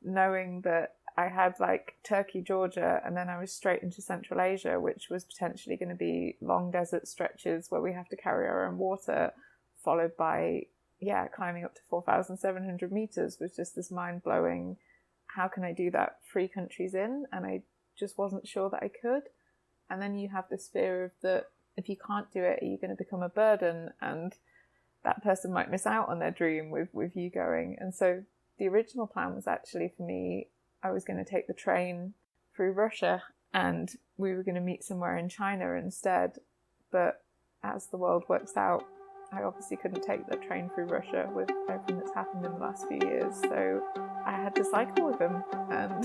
knowing that I had like Turkey, Georgia, and then I was straight into Central Asia, which was potentially going to be long desert stretches where we have to carry our own water, followed by, climbing up to 4,700 meters, was just this mind-blowing, how can I do that 3 countries in? And I just wasn't sure that I could. And then you have this fear of that if you can't do it, are you going to become a burden? And that person might miss out on their dream with you going. And so the original plan was actually for me, I was going to take the train through Russia and we were going to meet somewhere in China instead. But as the world works out, I obviously couldn't take the train through Russia with everything that's happened in the last few years. So I had to cycle with him, and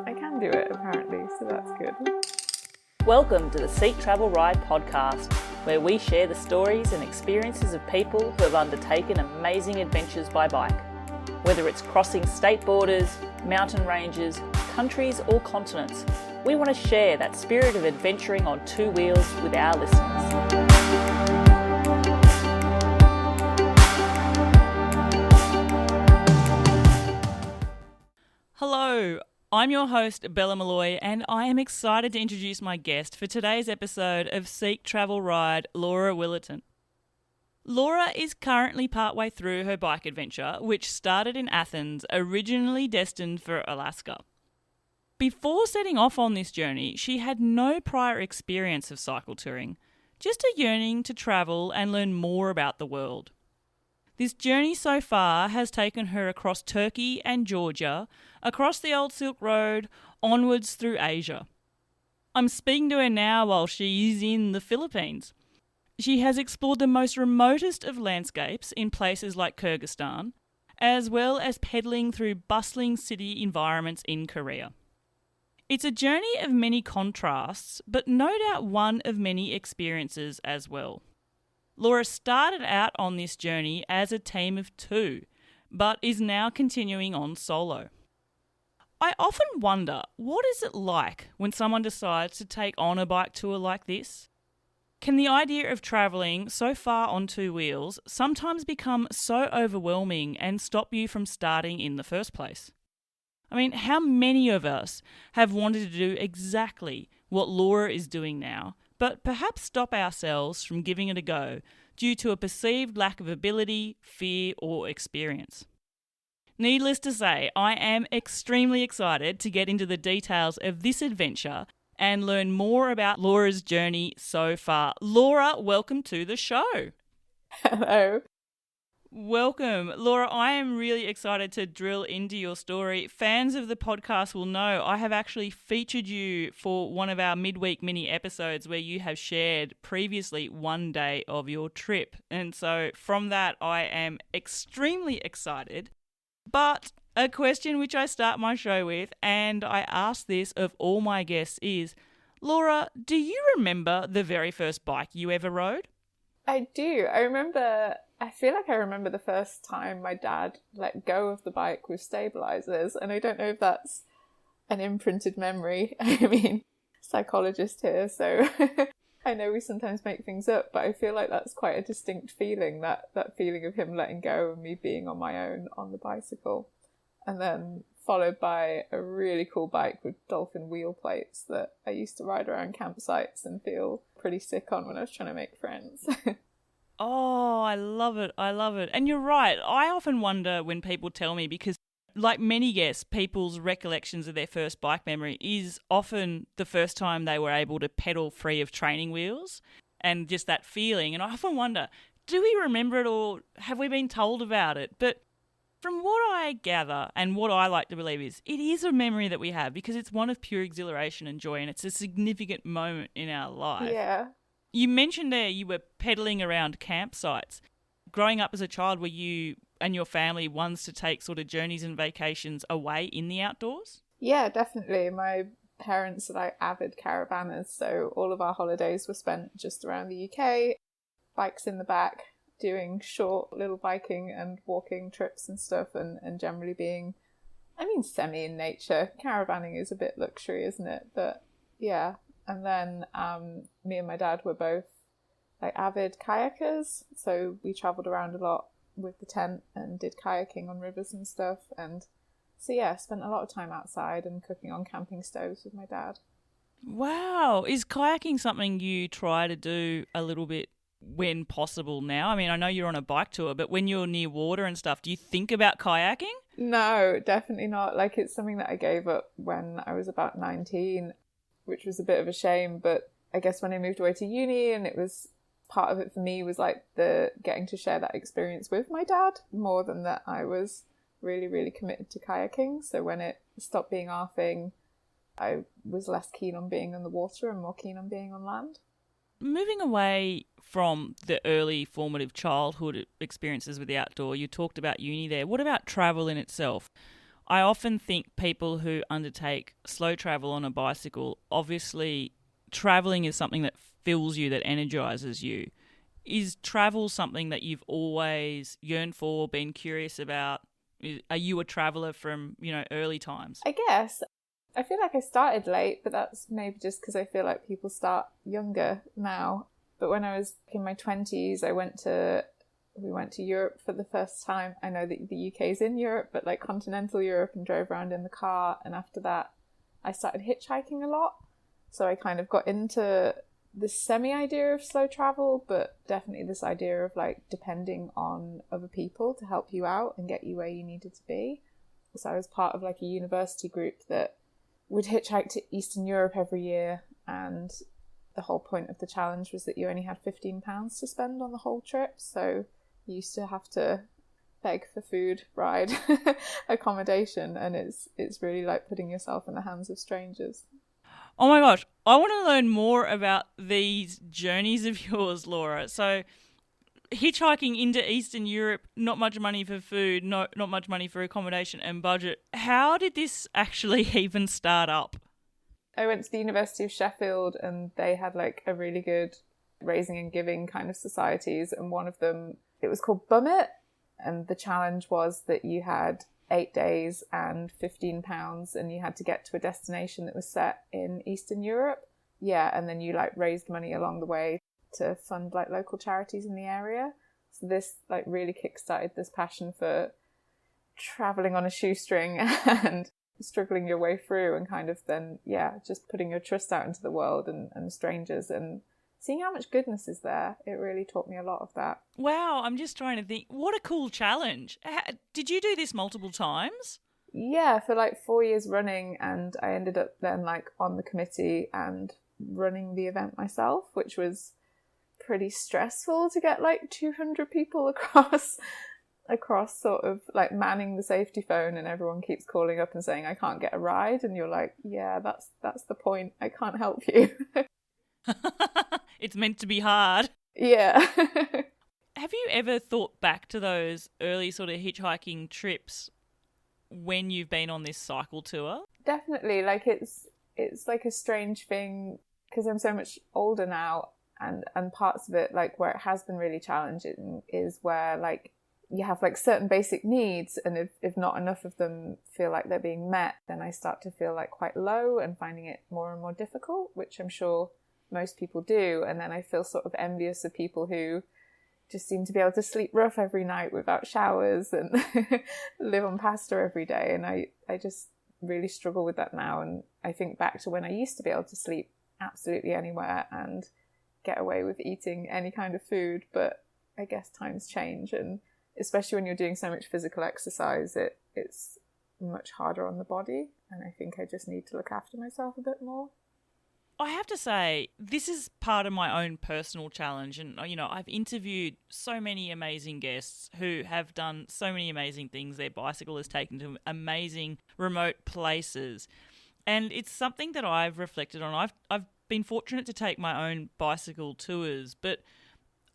I can do it apparently, so that's good. Welcome to the Seek Travel Ride podcast, where we share the stories and experiences of people who have undertaken amazing adventures by bike. Whether it's crossing state borders, mountain ranges, countries or continents, we want to share that spirit of adventuring on 2 wheels with our listeners. Hello, I'm your host, Bella Malloy, and I am excited to introduce my guest for today's episode of Seek Travel Ride, Laura Willerton. Laura is currently partway through her bike adventure, which started in Athens, originally destined for Alaska. Before setting off on this journey, she had no prior experience of cycle touring, just a yearning to travel and learn more about the world. This journey so far has taken her across Turkey and Georgia, across the old Silk Road, onwards through Asia. I'm speaking to her now while she is in the Philippines. She has explored the most remotest of landscapes in places like Kyrgyzstan, as well as pedalling through bustling city environments in Korea. It's a journey of many contrasts, but no doubt one of many experiences as well. Laura started out on this journey as a team of 2, but is now continuing on solo. I often wonder, what is it like when someone decides to take on a bike tour like this? Can the idea of travelling so far on 2 wheels sometimes become so overwhelming and stop you from starting in the first place? I mean, how many of us have wanted to do exactly what Laura is doing now, but perhaps stop ourselves from giving it a go due to a perceived lack of ability, fear, or experience? Needless to say, I am extremely excited to get into the details of this adventure and learn more about Laura's journey so far. Laura, welcome to the show. Hello. Welcome. Laura, I am really excited to drill into your story. Fans of the podcast will know I have actually featured you for one of our midweek mini episodes where you have shared previously one day of your trip. And so from that, I am extremely excited. But a question which I start my show with, and I ask this of all my guests, is, Laura, do you remember the very first bike you ever rode? I do. I feel like I remember the first time my dad let go of the bike with stabilizers, and I don't know if that's an imprinted memory. I mean, psychologist here, so I know we sometimes make things up, but I feel like that's quite a distinct feeling, that feeling of him letting go and me being on my own on the bicycle. And then followed by a really cool bike with dolphin wheel plates that I used to ride around campsites and feel pretty sick on when I was trying to make friends. Oh, I love it. I love it. And you're right. I often wonder when people tell me, because like many guests, people's recollections of their first bike memory is often the first time they were able to pedal free of training wheels and just that feeling. And I often wonder, do we remember it or have we been told about it? But from what I gather and what I like to believe is, it is a memory that we have because it's one of pure exhilaration and joy, and it's a significant moment in our life. Yeah. You mentioned there you were pedaling around campsites. Growing up as a child, were you and your family ones to take sort of journeys and vacations away in the outdoors? Yeah, definitely. My parents are like avid caravanners, so all of our holidays were spent just around the UK, bikes in the back, doing short little biking and walking trips and stuff, and generally being, semi in nature. Caravanning is a bit luxury, isn't it? But yeah. And then me and my dad were both like avid kayakers, so we travelled around a lot with the tent and did kayaking on rivers and stuff, and So yeah, I spent a lot of time outside and cooking on camping stoves with my dad. Wow. Is kayaking something you try to do a little bit when possible now? I mean, I know you're on a bike tour, but when you're near water and stuff, do you think about kayaking? No, definitely not. Like, it's something that I gave up when I was about 19, which was a bit of a shame. But I guess when I moved away to uni, and it was part of it for me was like the getting to share that experience with my dad more than that I was really, really committed to kayaking. So when it stopped being our thing, I was less keen on being on the water and more keen on being on land. Moving away from the early formative childhood experiences with the outdoor, you talked about uni there. What about travel in itself? I often think people who undertake slow travel on a bicycle, obviously travelling is something that fills you, that energises you. Is travel something that you've always yearned for, been curious about? Are you a traveller from, early times? I guess. I feel like I started late, but that's maybe just because I feel like people start younger now. But when I was in my 20s, we went to Europe for the first time. I know that the UK is in Europe, but like continental Europe, and drove around in the car. And after that, I started hitchhiking a lot. So I kind of got into this semi-idea of slow travel, but definitely this idea of like depending on other people to help you out and get you where you needed to be. So I was part of like a university group that would hitchhike to Eastern Europe every year, and the whole point of the challenge was that you only had £15 to spend on the whole trip, so you used to have to beg for food, ride, accommodation, and it's really like putting yourself in the hands of strangers. Oh my gosh, I want to learn more about these journeys of yours, Laura. So hitchhiking into Eastern Europe, not much money for food, not much money for accommodation and budget. How did this actually even start up? I went to the University of Sheffield, and they had like a really good raising and giving kind of societies, and one of them, it was called Bum It, and the challenge was that you had 8 days and £15, and you had to get to a destination that was set in Eastern Europe. Yeah, and then you like raised money along the way to fund like local charities in the area. So this like really kickstarted this passion for traveling on a shoestring and struggling your way through, and kind of then, yeah, just putting your trust out into the world and strangers and seeing how much goodness is there. It really taught me a lot of that. Wow, I'm just trying to think. What a cool challenge. Did you do this multiple times? Yeah, for like 4 years running, and I ended up then like on the committee and running the event myself, which was pretty stressful to get like 200 people across sort of like manning the safety phone, and everyone keeps calling up and saying I can't get a ride, and you're like, yeah, that's the point, I can't help you. It's meant to be hard. Yeah. Have you ever thought back to those early sort of hitchhiking trips when you've been on this cycle tour? Definitely. Like it's like a strange thing because I'm so much older now, and parts of it, like where it has been really challenging, is where like you have like certain basic needs, and if not enough of them feel like they're being met, then I start to feel like quite low and finding it more and more difficult, which I'm sure most people do. And then I feel sort of envious of people who just seem to be able to sleep rough every night without showers and live on pasta every day. And I just really struggle with that now. And I think back to when I used to be able to sleep absolutely anywhere and get away with eating any kind of food. But I guess times change, and especially when you're doing so much physical exercise, it's much harder on the body. And I think I just need to look after myself a bit more. I have to say, this is part of my own personal challenge. And, I've interviewed so many amazing guests who have done so many amazing things. Their bicycle has taken to amazing remote places. And it's something that I've reflected on. I've been fortunate to take my own bicycle tours, but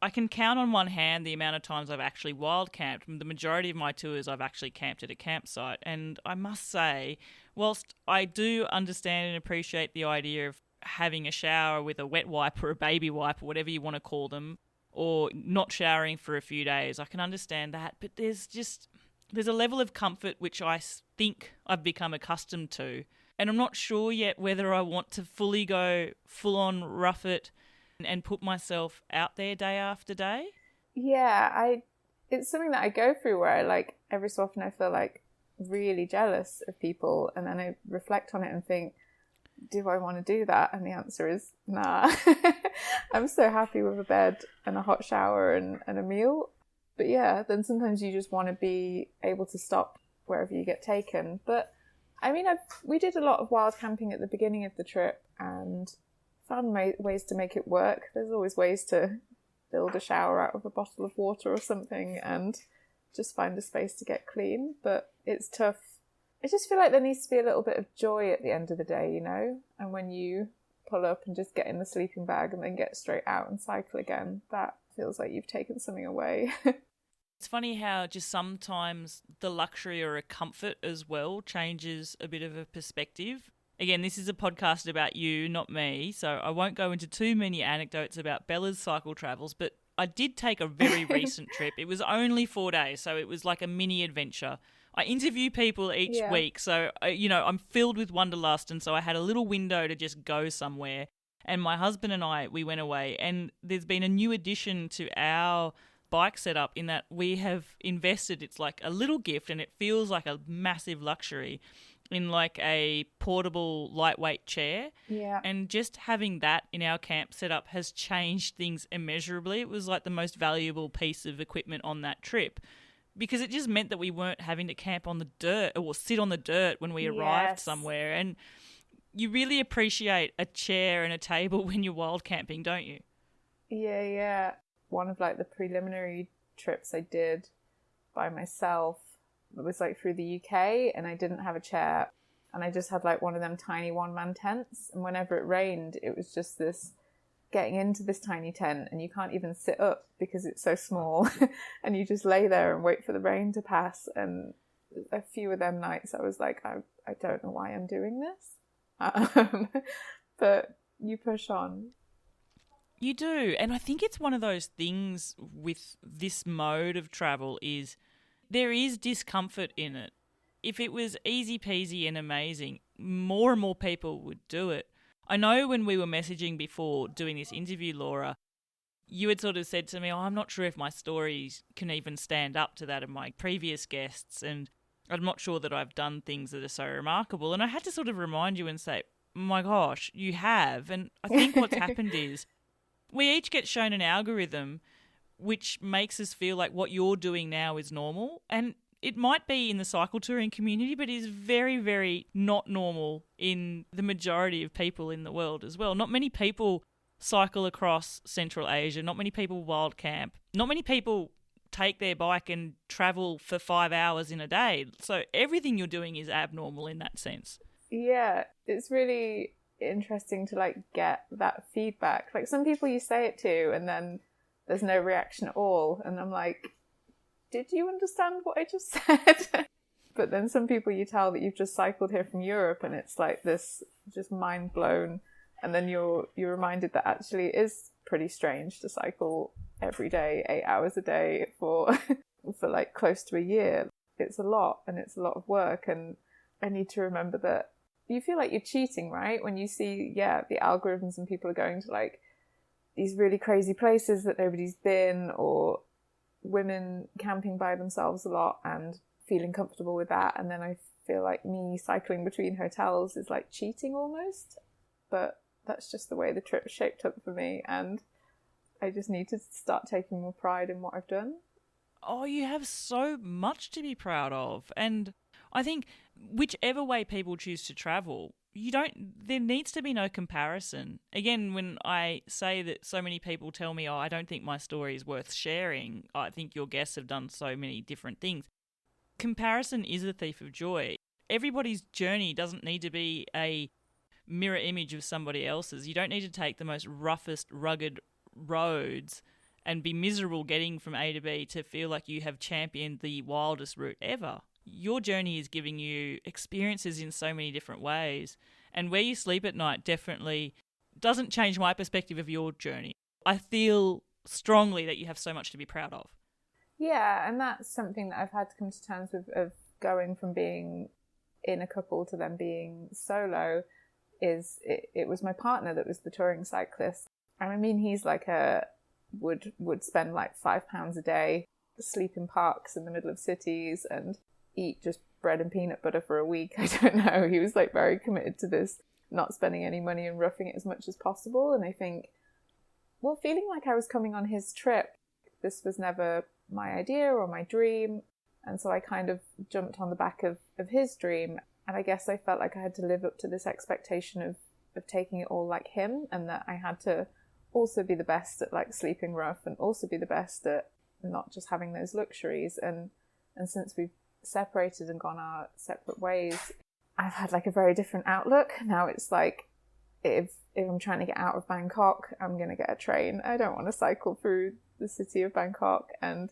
I can count on one hand the amount of times I've actually wild camped. The majority of my tours I've actually camped at a campsite. And I must say, whilst I do understand and appreciate the idea of having a shower with a wet wipe or a baby wipe or whatever you want to call them, or not showering for a few days, I can understand that. But there's a level of comfort which I think I've become accustomed to. And I'm not sure yet whether I want to fully go full on rough it and put myself out there day after day. Yeah, it's something that I go through where I like every so often I feel like really jealous of people. And then I reflect on it and think, do I want to do that? And the answer is nah. I'm so happy with a bed and a hot shower and a meal. But yeah, then sometimes you just want to be able to stop wherever you get taken. But I mean, we did a lot of wild camping at the beginning of the trip and found ways to make it work. There's always ways to build a shower out of a bottle of water or something and just find a space to get clean. But it's tough. I just feel like there needs to be a little bit of joy at the end of the day, you know? And when you pull up and just get in the sleeping bag and then get straight out and cycle again, that feels like you've taken something away. It's funny how just sometimes the luxury or a comfort as well changes a bit of a perspective. Again, this is a podcast about you, not me, so I won't go into too many anecdotes about Bella's cycle travels, but I did take a very recent trip. It was only 4 days, so it was like a mini adventure. I interview people each week, so, I'm filled with wanderlust, and so I had a little window to just go somewhere. And my husband and I, we went away, and there's been a new addition to our bike setup in that we have invested, it's like a little gift, and it feels like a massive luxury, in like a portable lightweight chair. Yeah. And just having that in our camp setup has changed things immeasurably. It was like the most valuable piece of equipment on that trip, because it just meant that we weren't having to camp on the dirt or sit on the dirt when we arrived somewhere. And you really appreciate a chair and a table when you're wild camping, don't you? Yeah. One of like the preliminary trips I did by myself, it was like through the UK, and I didn't have a chair, and I just had like one of them tiny one-man tents, and whenever it rained, it was just this getting into this tiny tent, and you can't even sit up because it's so small, and you just lay there and wait for the rain to pass. And a few of them nights I was like, I don't know why I'm doing this, but you push on. You do, and I think it's one of those things with this mode of travel is there is discomfort in it. If it was easy peasy and amazing, more and more people would do it. I know when we were messaging before doing this interview, Laura, you had sort of said to me, I'm not sure if my stories can even stand up to that of my previous guests, and I'm not sure that I've done things that are so remarkable. And I had to sort of remind you and say, my gosh, you have. And I think what's happened is we each get shown an algorithm which makes us feel like what you're doing now is normal. And it might be in the cycle touring community, but is very, very not normal in the majority of people in the world as well. Not many people cycle across Central Asia. Not many people wild camp. Not many people take their bike and travel for 5 hours in a day. So everything you're doing is abnormal in that sense. Yeah, it's really interesting to like get that feedback. Like some people you say it to and then there's no reaction at all, and I'm like, did you understand what I just said? But then some people you tell that you've just cycled here from Europe, and it's like this just mind blown, and then you're reminded that actually it is pretty strange to cycle every day, 8 hours a day for like close to a year. It's a lot, and it's a lot of work, and I need to remember that you feel like you're cheating, right? When you see, the algorithms and people are going to like these really crazy places that nobody's been, or women camping by themselves a lot and feeling comfortable with that. And then I feel like me cycling between hotels is like cheating almost. But that's just the way the trip shaped up for me. And I just need to start taking more pride in what I've done. Oh, you have so much to be proud of. And I think whichever way people choose to travel, there needs to be no comparison. Again, when I say that so many people tell me, I don't think my story is worth sharing, I think your guests have done so many different things. Comparison is a thief of joy. Everybody's journey doesn't need to be a mirror image of somebody else's. You don't need to take the most roughest, rugged roads and be miserable getting from A to B to feel like you have championed the wildest route ever. Your journey is giving you experiences in so many different ways. And where you sleep at night definitely doesn't change my perspective of your journey. I feel strongly that you have so much to be proud of. Yeah, and that's something that I've had to come to terms with, of going from being in a couple to then being solo, is it was my partner that was the touring cyclist. And I mean, he's like would spend like £5 a day, sleep in parks in the middle of cities and eat just bread and peanut butter for a week. I don't know. He was like very committed to this, not spending any money and roughing it as much as possible. And I think, well, feeling like I was coming on his trip, this was never my idea or my dream. And so I kind of jumped on the back of his dream. And I guess I felt like I had to live up to this expectation of taking it all like him, and that I had to also be the best at like sleeping rough and also be the best at not just having those luxuries. And since we've separated and gone our separate ways, I've had like a very different outlook. Now it's like, if I'm trying to get out of Bangkok, I'm going to get a train. I don't want to cycle through the city of Bangkok. And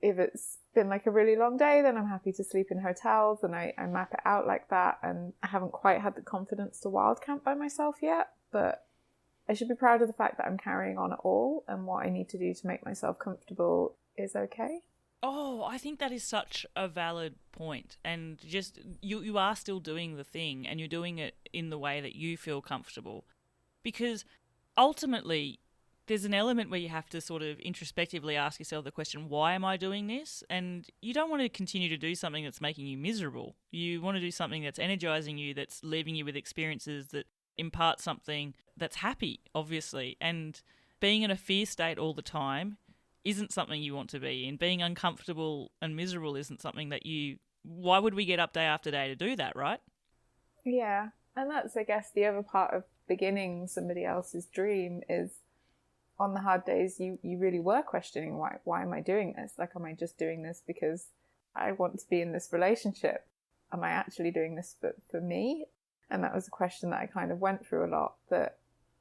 if it's been like a really long day, then I'm happy to sleep in hotels, and I map it out like that. And I haven't quite had the confidence to wild camp by myself yet, but I should be proud of the fact that I'm carrying on at all, and what I need to do to make myself comfortable is okay. Oh, I think that is such a valid point. And just, you are still doing the thing, and you're doing it in the way that you feel comfortable. Because ultimately, there's an element where you have to sort of introspectively ask yourself the question, why am I doing this? And you don't want to continue to do something that's making you miserable. You want to do something that's energizing you, that's leaving you with experiences that impart something that's happy, obviously. And being in a fear state all the time isn't something you want to be in. Being uncomfortable and miserable isn't something that why would we get up day after day to do that, right? Yeah. And that's, I guess, the other part of beginning somebody else's dream is, on the hard days, you really were questioning, why am I doing this? Like, am I just doing this because I want to be in this relationship? Am I actually doing this for me? And that was a question that I kind of went through a lot, that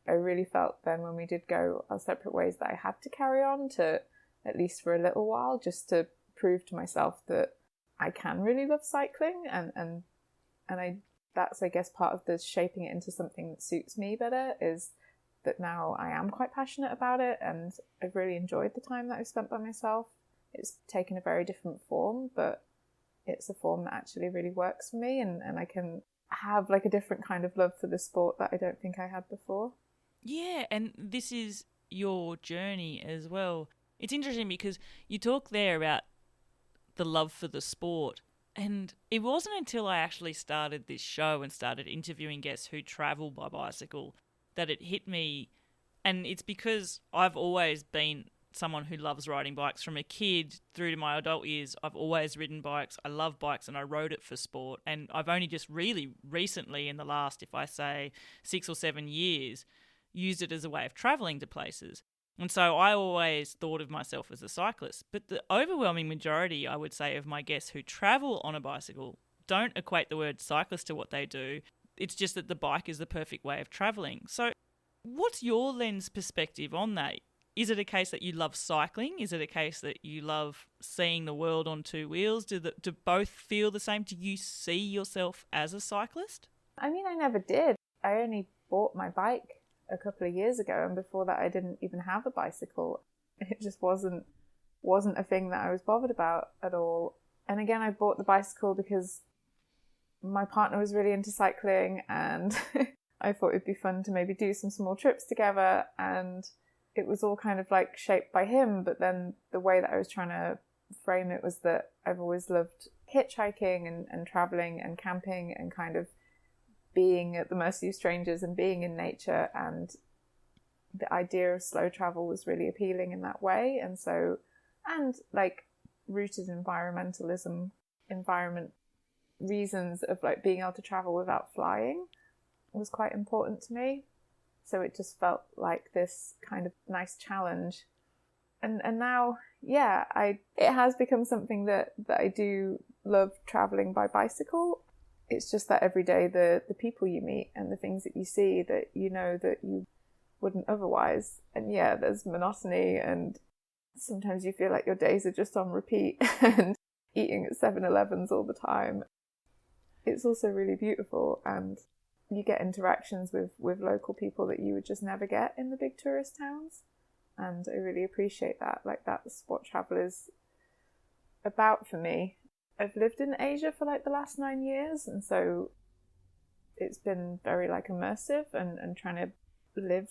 I really felt then when we did go our separate ways that I had to carry on to, at least for a little while, just to prove to myself that I can really love cycling. And that's, I guess, part of the shaping it into something that suits me better, is that now I am quite passionate about it, and I've really enjoyed the time that I've spent by myself. It's taken a very different form, but it's a form that actually really works for me, and I can have like a different kind of love for the sport that I don't think I had before. Yeah, and this is your journey as well. It's interesting because you talk there about the love for the sport, and it wasn't until I actually started this show and started interviewing guests who travel by bicycle that it hit me. And it's because I've always been someone who loves riding bikes. From a kid through to my adult years, I've always ridden bikes. I love bikes, and I rode it for sport. And I've only just really recently, in the last, if I say 6 or 7 years, used it as a way of travelling to places. And so I always thought of myself as a cyclist. But the overwhelming majority, I would say, of my guests who travel on a bicycle don't equate the word cyclist to what they do. It's just that the bike is the perfect way of travelling. So what's your lens perspective on that? Is it a case that you love cycling? Is it a case that you love seeing the world on two wheels? Do both feel the same? Do you see yourself as a cyclist? I mean, I never did. I only bought my bike a couple of years ago, and before that I didn't even have a bicycle. It just wasn't a thing that I was bothered about at all. And again, I bought the bicycle because my partner was really into cycling, and I thought it'd be fun to maybe do some small trips together, and it was all kind of like shaped by him. But then the way that I was trying to frame it was that I've always loved hitchhiking and traveling and camping and kind of being at the mercy of strangers and being in nature, and the idea of slow travel was really appealing in that way. And so, and like rooted in environment reasons of like being able to travel without flying was quite important to me. So it just felt like this kind of nice challenge. And now, yeah, it has become something that I do love traveling by bicycle. It's just that every day the people you meet and the things that you see that you know that you wouldn't otherwise. And yeah, there's monotony, and sometimes you feel like your days are just on repeat and eating at 7-Elevens all the time. It's also really beautiful, and you get interactions with local people that you would just never get in the big tourist towns. And I really appreciate that. Like, that's what travel is about for me. I've lived in Asia for like the last 9 years, and so it's been very like immersive and trying to live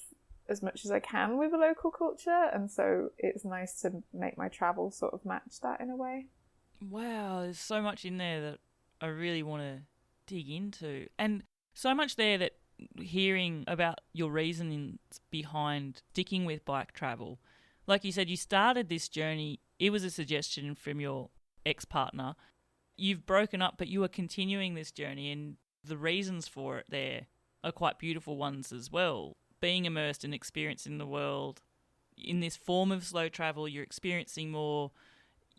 as much as I can with a local culture. And so it's nice to make my travel sort of match that in a way. Wow, there's so much in there that I really want to dig into. And so much there that hearing about your reasonings behind sticking with bike travel. Like you said, you started this journey, it was a suggestion from your ex-partner. You've broken up, but you are continuing this journey, and the reasons for it there are quite beautiful ones as well. Being immersed and experiencing the world in this form of slow travel, you're experiencing more.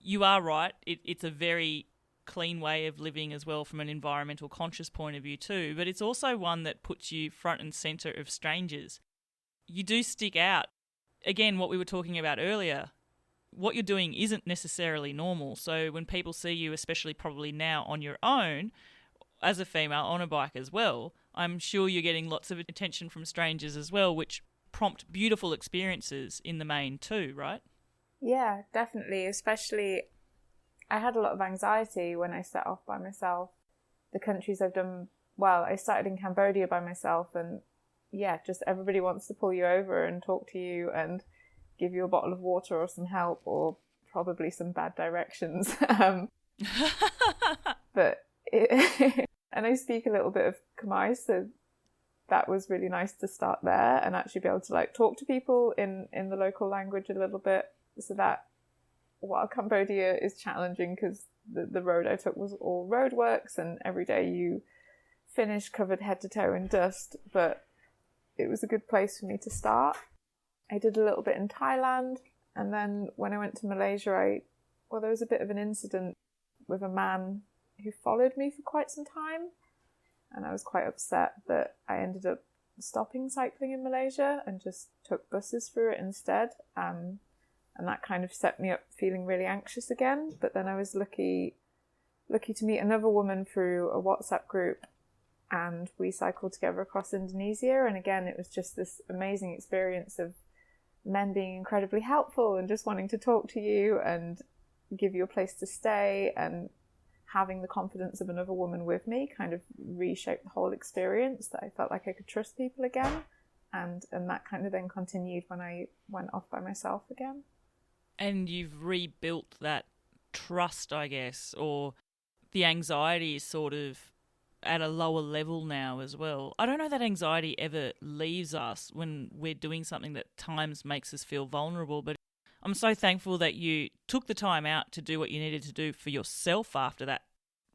You are right, it's a very clean way of living as well from an environmental conscious point of view too, but it's also one that puts you front and centre of strangers. You do stick out. Again, what we were talking about earlier, what you're doing isn't necessarily normal. So when people see you, especially probably now on your own, as a female on a bike as well, I'm sure you're getting lots of attention from strangers as well, which prompt beautiful experiences in the main too, right? Yeah, definitely. Especially, I had a lot of anxiety when I set off by myself. The countries I've done, well, I started in Cambodia by myself, and yeah, just everybody wants to pull you over and talk to you and give you a bottle of water or some help or probably some bad directions. And I speak a little bit of Khmer, so that was really nice to start there and actually be able to like talk to people in the local language a little bit. So that while Cambodia is challenging because the road I took was all roadworks and every day you finish covered head to toe in dust, but it was a good place for me to start. I did a little bit in Thailand, and then when I went to Malaysia, there was a bit of an incident with a man who followed me for quite some time, and I was quite upset that I ended up stopping cycling in Malaysia and just took buses through it instead. And that kind of set me up feeling really anxious again. But then I was lucky to meet another woman through a WhatsApp group, and we cycled together across Indonesia. And again, it was just this amazing experience of men being incredibly helpful and just wanting to talk to you and give you a place to stay, and having the confidence of another woman with me kind of reshaped the whole experience, that I felt like I could trust people again. And that kind of then continued when I went off by myself again. And you've rebuilt that trust, I guess, or the anxiety is sort of at a lower level now as well. I don't know that anxiety ever leaves us when we're doing something that times makes us feel vulnerable, but I'm so thankful that you took the time out to do what you needed to do for yourself after that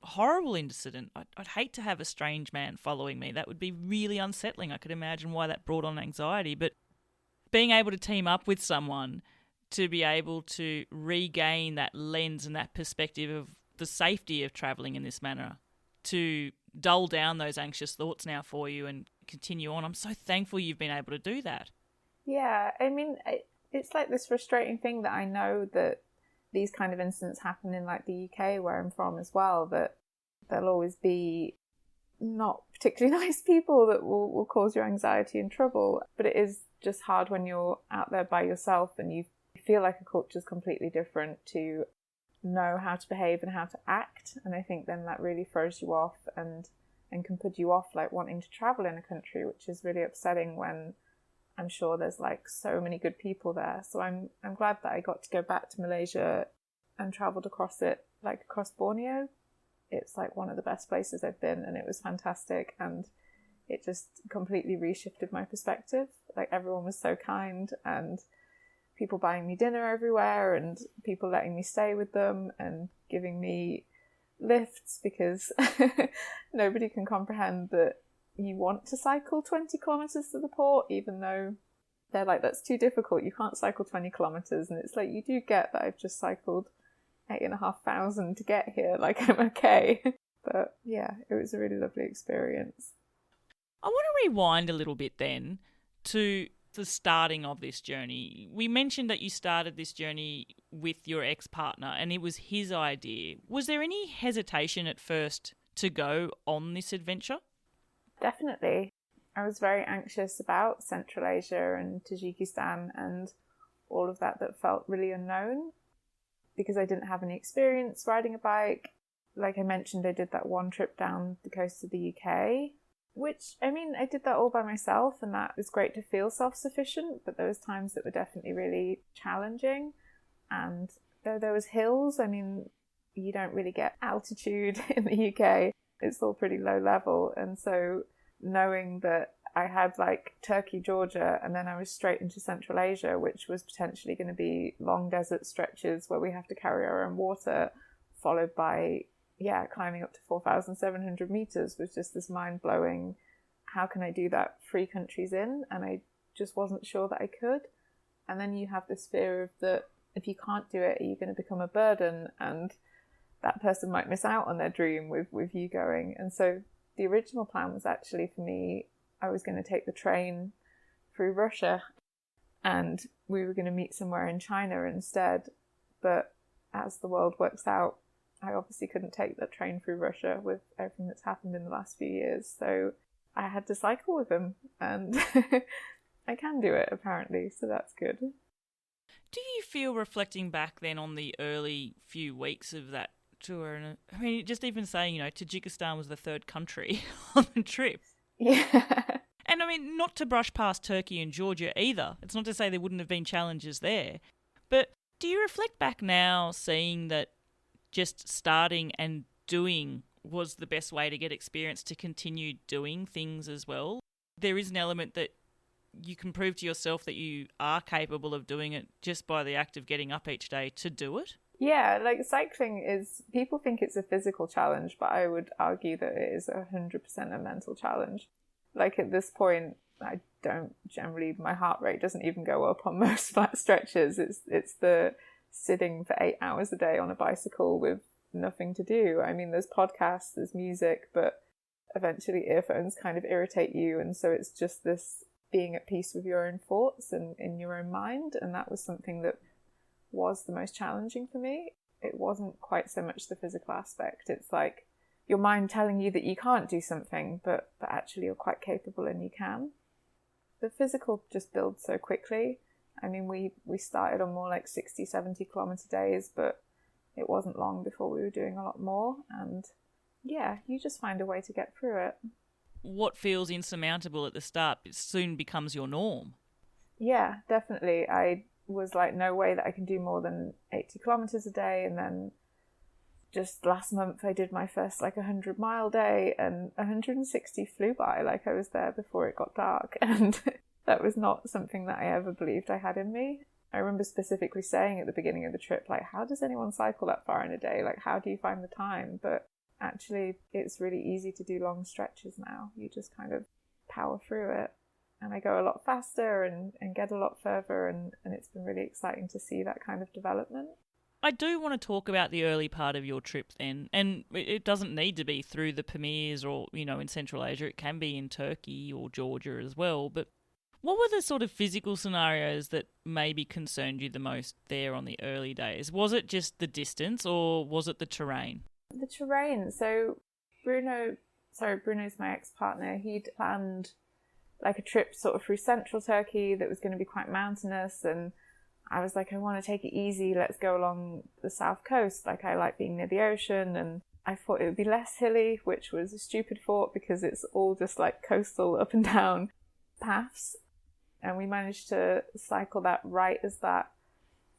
horrible incident. I'd hate to have a strange man following me. That would be really unsettling. I could imagine why that brought on anxiety. But being able to team up with someone to be able to regain that lens and that perspective of the safety of travelling in this manner, to dull down those anxious thoughts now for you and continue on. I'm so thankful you've been able to do that. Yeah, I mean, it's like this frustrating thing that I know that these kind of incidents happen in like the UK where I'm from as well, that there'll always be not particularly nice people that will cause you anxiety and trouble. But it is just hard when you're out there by yourself and you feel like a culture is completely different, to know how to behave and how to act. And I think then that really throws you off and can put you off like wanting to travel in a country, which is really upsetting when I'm sure there's like so many good people there. So I'm glad that I got to go back to Malaysia and travelled across it, like across Borneo. It's like one of the best places I've been, and it was fantastic, and it just completely reshifted my perspective. Like everyone was so kind, and people buying me dinner everywhere, and people letting me stay with them and giving me lifts, because nobody can comprehend that you want to cycle 20 kilometres to the port, even though they're like, that's too difficult, you can't cycle 20 kilometres. And it's like, you do get that I've just cycled 8,500 to get here, like I'm okay. But yeah, it was a really lovely experience. I want to rewind a little bit then to the starting of this journey. We mentioned that you started this journey with your ex-partner and it was his idea. Was there any hesitation at first to go on this adventure? Definitely. I was very anxious about Central Asia and Tajikistan and all of that felt really unknown, because I didn't have any experience riding a bike. Like I mentioned, I did that one trip down the coast of the UK, which, I mean, I did that all by myself, and that was great to feel self-sufficient, but there was times that were definitely really challenging. And though there was hills, I mean, you don't really get altitude in the UK. It's all pretty low level. And so knowing that I had like Turkey, Georgia, and then I was straight into Central Asia, which was potentially going to be long desert stretches where we have to carry our own water, followed by, climbing up to 4,700 meters, was just this mind-blowing, how can I do that 3 countries in? And I just wasn't sure that I could. And then you have this fear of that if you can't do it, are you going to become a burden? And that person might miss out on their dream with you going. And so the original plan was actually for me, I was going to take the train through Russia and we were going to meet somewhere in China instead. But as the world works out, I obviously couldn't take that train through Russia with everything that's happened in the last few years. So I had to cycle with him, and I can do it apparently, so that's good. Do you feel, reflecting back then on the early few weeks of that tour, and I mean, just even saying, Tajikistan was the 3rd country on the trip. Yeah. And I mean, not to brush past Turkey and Georgia either. It's not to say there wouldn't have been challenges there. But do you reflect back now, seeing that just starting and doing was the best way to get experience to continue doing things as well? There is an element that you can prove to yourself that you are capable of doing it just by the act of getting up each day to do it. Yeah, like cycling is, people think it's a physical challenge, but I would argue that it is 100% a mental challenge. Like at this point, I don't generally, my heart rate doesn't even go up on most flat stretches. It's the sitting for 8 hours a day on a bicycle with nothing to do. I mean, there's podcasts, there's music, but eventually earphones kind of irritate you. And so it's just this being at peace with your own thoughts and in your own mind. And that was something that was the most challenging for me. It wasn't quite so much the physical aspect. It's like your mind telling you that you can't do something, but actually you're quite capable and you can. The physical just builds so quickly. I mean, we started on more like 60, 70 kilometer days, but it wasn't long before we were doing a lot more. And yeah, you just find a way to get through it. What feels insurmountable at the start, it soon becomes your norm. Yeah, definitely. I was like, no way that I can do more than 80 kilometers a day. And then just last month I did my first like 100-mile day, and 160 flew by. Like I was there before it got dark, and that was not something that I ever believed I had in me. I remember specifically saying at the beginning of the trip, like, how does anyone cycle that far in a day? Like, how do you find the time? But actually, it's really easy to do long stretches now. You just kind of power through it. And I go a lot faster and get a lot further, and it's been really exciting to see that kind of development. I do want to talk about the early part of your trip then, and it doesn't need to be through the Pamirs or, in Central Asia. It can be in Turkey or Georgia as well. But what were the sort of physical scenarios that maybe concerned you the most there on the early days? Was it just the distance, or was it the terrain? The terrain. So Bruno's my ex-partner. He'd planned like a trip sort of through central Turkey that was going to be quite mountainous, and I was like, I want to take it easy. Let's go along the south coast. Like, I like being near the ocean, and I thought it would be less hilly, which was a stupid thought because it's all just like coastal up and down paths. And we managed to cycle that right as that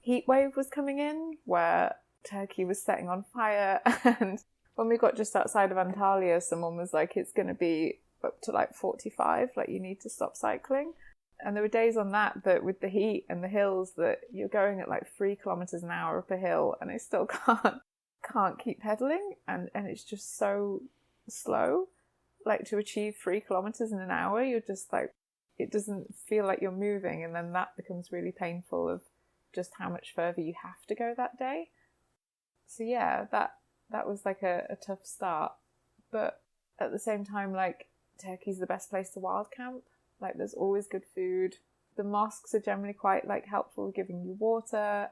heat wave was coming in, where Turkey was setting on fire. And when we got just outside of Antalya, someone was like, it's going to be up to like 45, like you need to stop cycling. And there were days on that with the heat and the hills that you're going at like 3 kilometers an hour up a hill, and I still can't keep pedaling, and it's just so slow. Like, to achieve 3 kilometers in an hour, you're just like, it doesn't feel like you're moving, and then that becomes really painful of just how much further you have to go that day. So yeah, that was like a tough start, but at the same time, like, Turkey's the best place to wild camp. Like, there's always good food. The mosques are generally quite like helpful, giving you water.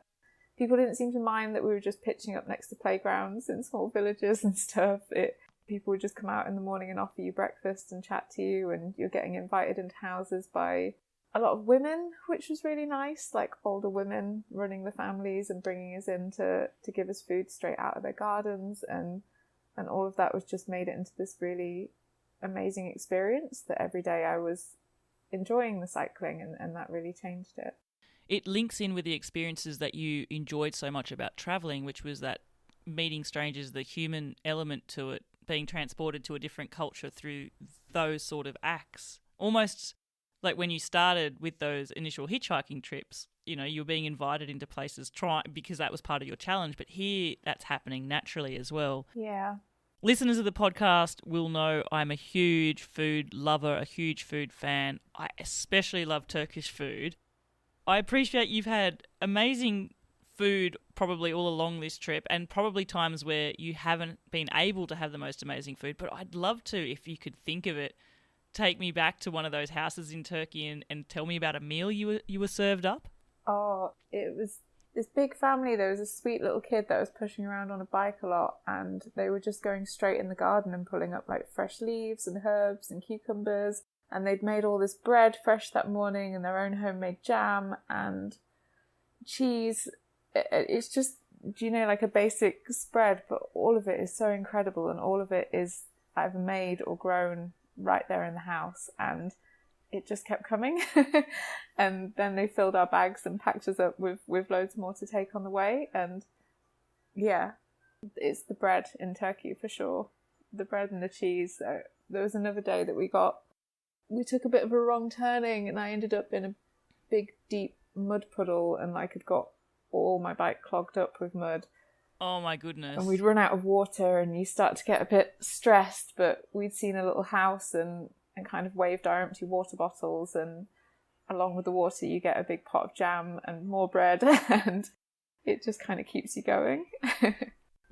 People didn't seem to mind that we were just pitching up next to playgrounds in small villages and stuff. People would just come out in the morning and offer you breakfast and chat to you, and you're getting invited into houses by a lot of women, which was really nice, like older women running the families and bringing us in to give us food straight out of their gardens, and all of that was just made it into this really amazing experience that every day I was enjoying the cycling, and that really changed it. It links in with the experiences that you enjoyed so much about travelling, which was that meeting strangers, the human element to it, being transported to a different culture through those sort of acts. Almost like when you started with those initial hitchhiking trips, you know, you're being invited into places because that was part of your challenge, but here that's happening naturally as well. Yeah. Listeners of the podcast will know I'm a huge food lover, a huge food fan. I especially love Turkish food. I appreciate you've had amazing food probably all along this trip, and probably times where you haven't been able to have the most amazing food, but I'd love to, if you could think of it, take me back to one of those houses in Turkey and tell me about a meal you were served up. Oh, it was this big family. There was a sweet little kid that was pushing around on a bike a lot, and they were just going straight in the garden and pulling up like fresh leaves and herbs and cucumbers, and they'd made all this bread fresh that morning and their own homemade jam and cheese. It's just, you know, like a basic spread, but all of it is so incredible, and all of it is either made or grown right there in the house, and it just kept coming. And then they filled our bags and packed us up with loads more to take on the way. And yeah, it's the bread in Turkey for sure. The bread and the cheese. There was another day that we took a bit of a wrong turning, and I ended up in a big deep mud puddle, and like had got all my bike clogged up with mud. Oh my goodness. And we'd run out of water, and you start to get a bit stressed, but we'd seen a little house and kind of waved our empty water bottles, and along with the water you get a big pot of jam and more bread, and it just kind of keeps you going.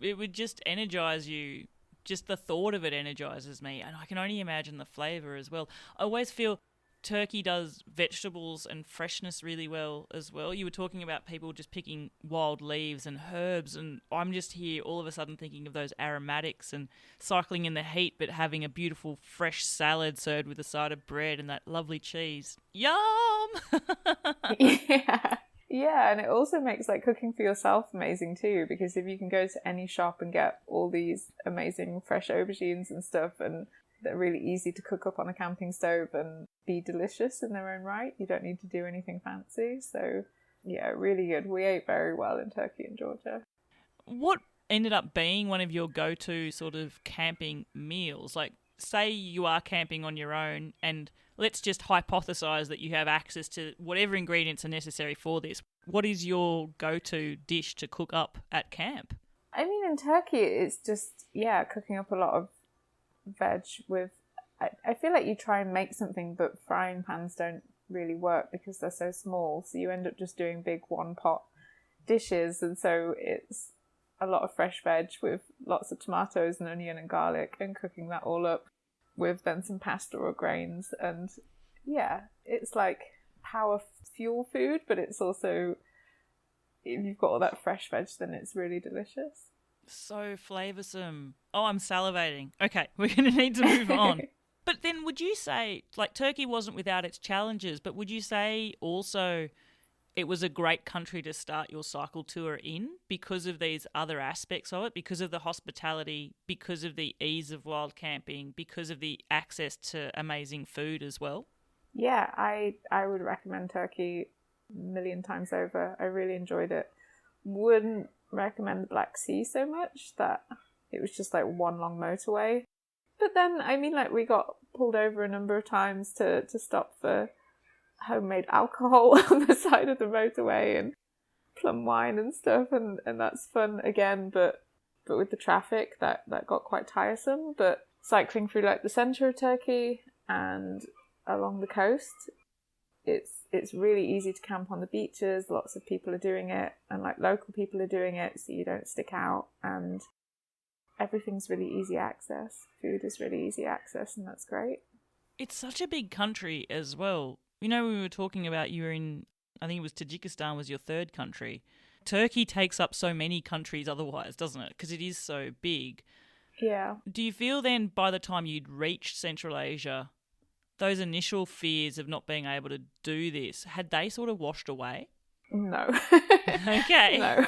It would just energise you. Just the thought of it energises me, and I can only imagine the flavour as well. I always feel Turkey does vegetables and freshness really well as well. You were talking about people just picking wild leaves and herbs, and I'm just here all of a sudden thinking of those aromatics and cycling in the heat, but having a beautiful fresh salad served with a side of bread and that lovely cheese. Yum! Yeah, and it also makes like cooking for yourself amazing too, because if you can go to any shop and get all these amazing fresh aubergines and stuff, and they're really easy to cook up on a camping stove and be delicious in their own right. You don't need to do anything fancy. So yeah, really good. We ate very well in Turkey and Georgia. What ended up being one of your go-to sort of camping meals? Like, say you are camping on your own, and let's just hypothesize that you have access to whatever ingredients are necessary for this. What is your go-to dish to cook up at camp? I mean, in Turkey, it's just, cooking up a lot of veg with, I feel like you try and make something, but frying pans don't really work because they're so small. So you end up just doing big one pot dishes. And so it's a lot of fresh veg with lots of tomatoes and onion and garlic, and cooking that all up with then some pasta or grains. And yeah, it's like power fuel food, but it's also, if you've got all that fresh veg, then it's really delicious. So flavoursome. Oh, I'm salivating. Okay, we're going to need to move on. But then would you say, like, Turkey wasn't without its challenges, but would you say also it was a great country to start your cycle tour in because of these other aspects of it, because of the hospitality, because of the ease of wild camping, because of the access to amazing food as well? Yeah, I would recommend Turkey a million times over. I really enjoyed it. Wouldn't recommend the Black Sea so much, that it was just like one long motorway. But then, I mean, like, we got pulled over a number of times to stop for homemade alcohol on the side of the motorway and plum wine and stuff, and that's fun again, but with the traffic that got quite tiresome. But cycling through like the centre of Turkey and along the coast, it's really easy to camp on the beaches. Lots of people are doing it, and like local people are doing it, so you don't stick out, and everything's really easy access. Food is really easy access, and that's great. It's such a big country as well. You know, we were talking about you were in, I think it was Tajikistan was your third country. Turkey takes up so many countries otherwise, doesn't it? Because it is so big. Yeah. Do you feel then by the time you'd reached Central Asia, those initial fears of not being able to do this, had they sort of washed away? No. Okay. No.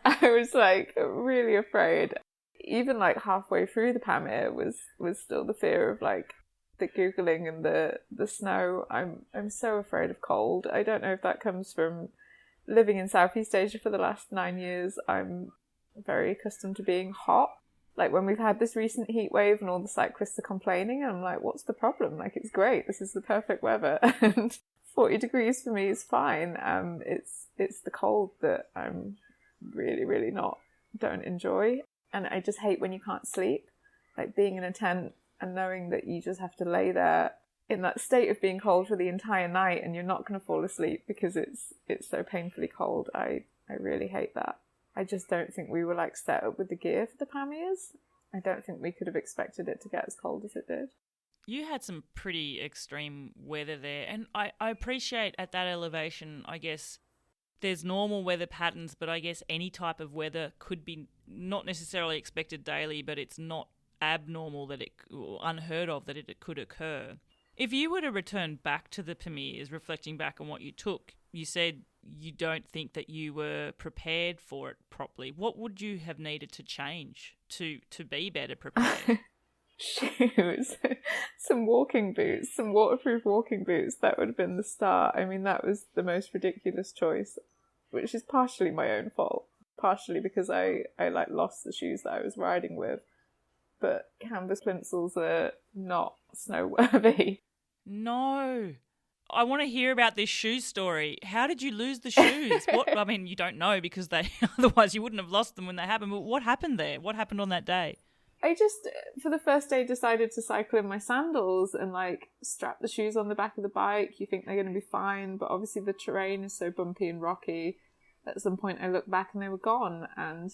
I was like really afraid. Even like halfway through the permit was still the fear of like the Googling and the snow. I'm so afraid of cold. I don't know if that comes from living in Southeast Asia for the last 9 years. I'm very accustomed to being hot. Like when we've had this recent heat wave and all the cyclists are complaining, I'm like, what's the problem? Like, it's great. This is the perfect weather. And 40 degrees for me is fine. It's the cold that I'm really, really don't enjoy. And I just hate when you can't sleep. Like being in a tent and knowing that you just have to lay there in that state of being cold for the entire night and you're not going to fall asleep because it's so painfully cold. I really hate that. I just don't think we were like set up with the gear for the Pamirs. I don't think we could have expected it to get as cold as it did. You had some pretty extreme weather there, and I appreciate at that elevation, I guess, there's normal weather patterns, but I guess any type of weather could be not necessarily expected daily, but it's not abnormal that or unheard of that it could occur. If you were to return back to the Pamirs, reflecting back on what you took, you said you don't think that you were prepared for it properly. What would you have needed to change to be better prepared? Shoes, some walking boots, some waterproof walking boots. That would have been the start. I mean, that was the most ridiculous choice, which is partially my own fault, partially because I like lost the shoes that I was riding with. But canvas plimsolls are not snow worthy. No. I want to hear about this shoe story. How did you lose the shoes? I mean, you don't know because otherwise you wouldn't have lost them when they happened. But what happened there? What happened on that day? I just, for the first day, decided to cycle in my sandals and like strap the shoes on the back of the bike. You think they're going to be fine, but obviously the terrain is so bumpy and rocky. At some point I looked back and they were gone. And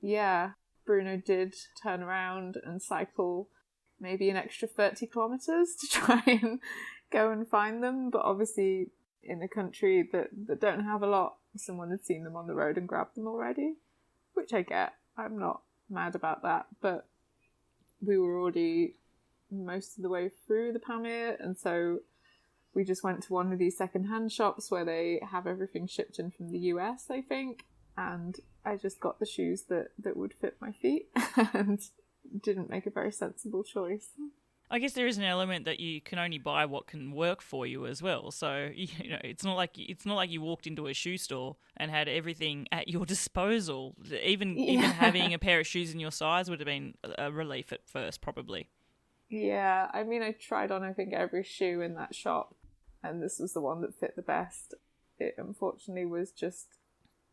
yeah, Bruno did turn around and cycle maybe an extra 30 kilometres to try and go and find them. But obviously in a country that don't have a lot, someone had seen them on the road and grabbed them already, which I get. I'm not mad about that, but we were already most of the way through the Pamir, and so we just went to one of these second-hand shops where they have everything shipped in from the US, I think, and I just got the shoes that would fit my feet and didn't make a very sensible choice. I guess there is an element that you can only buy what can work for you as well. So it's not like you walked into a shoe store and had everything at your disposal. Even having a pair of shoes in your size would have been a relief at first, probably. Yeah, I mean, I tried on I think every shoe in that shop, and this was the one that fit the best. It unfortunately was just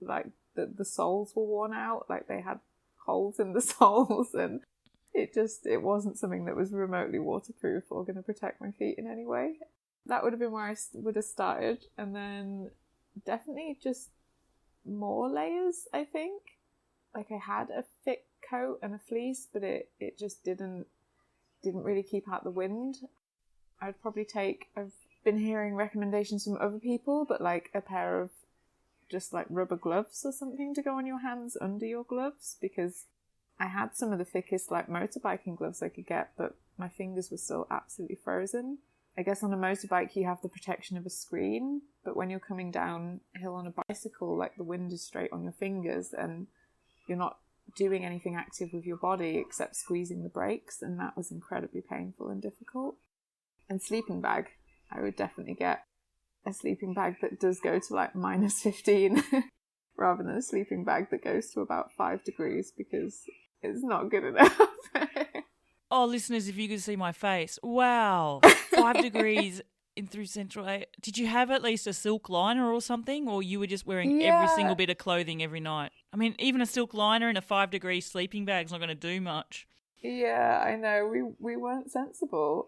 like the soles were worn out, like they had holes in the soles, and it wasn't something that was remotely waterproof or going to protect my feet in any way. That would have been where I would have started. And then definitely just more layers, I think. Like I had a thick coat and a fleece, but it just didn't really keep out the wind. I've been hearing recommendations from other people, but like a pair of just like rubber gloves or something to go on your hands under your gloves, because I had some of the thickest like motorbiking gloves I could get, but my fingers were still absolutely frozen. I guess on a motorbike you have the protection of a screen, but when you're coming downhill on a bicycle, like the wind is straight on your fingers and you're not doing anything active with your body except squeezing the brakes, and that was incredibly painful and difficult. And sleeping bag, I would definitely get a sleeping bag that does go to like minus 15 rather than a sleeping bag that goes to about 5 degrees, because it's not good enough. Oh, listeners, if you could see my face. Wow. 5 degrees in through Central Asia. Did you have at least a silk liner or something, or you were just wearing every single bit of clothing every night? I mean, even a silk liner and a 5-degree sleeping bag's not going to do much. Yeah, I know. We weren't sensible.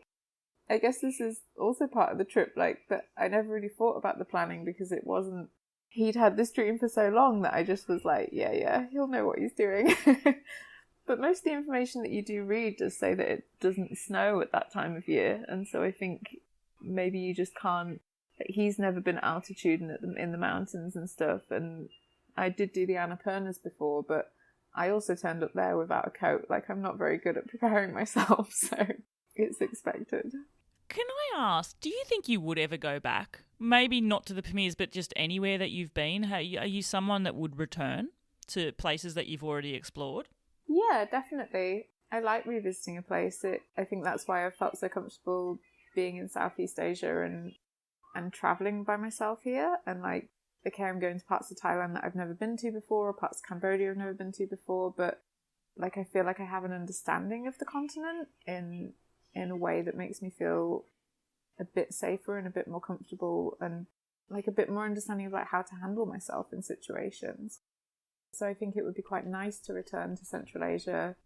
I guess this is also part of the trip, like, that I never really thought about the planning because it wasn't... He'd had this dream for so long that I just was like, yeah, he'll know what he's doing. But most of the information that you do read does say that it doesn't snow at that time of year, and so I think maybe you just can't... He's never been at altitude and in the mountains and stuff, and I did do the Annapurnas before, but I also turned up there without a coat. Like, I'm not very good at preparing myself, so it's expected. Can I ask, do you think you would ever go back? Maybe not to the Pamirs, but just anywhere that you've been? Are you someone that would return to places that you've already explored? Yeah, definitely. I like revisiting a place. I think that's why I felt so comfortable being in Southeast Asia and travelling by myself here. And like okay, I'm going to parts of Thailand that I've never been to before, or parts of Cambodia I've never been to before, but like I feel like I have an understanding of the continent in a way that makes me feel a bit safer and a bit more comfortable, and like a bit more understanding of like how to handle myself in situations. So I think it would be quite nice to return to Central Asia.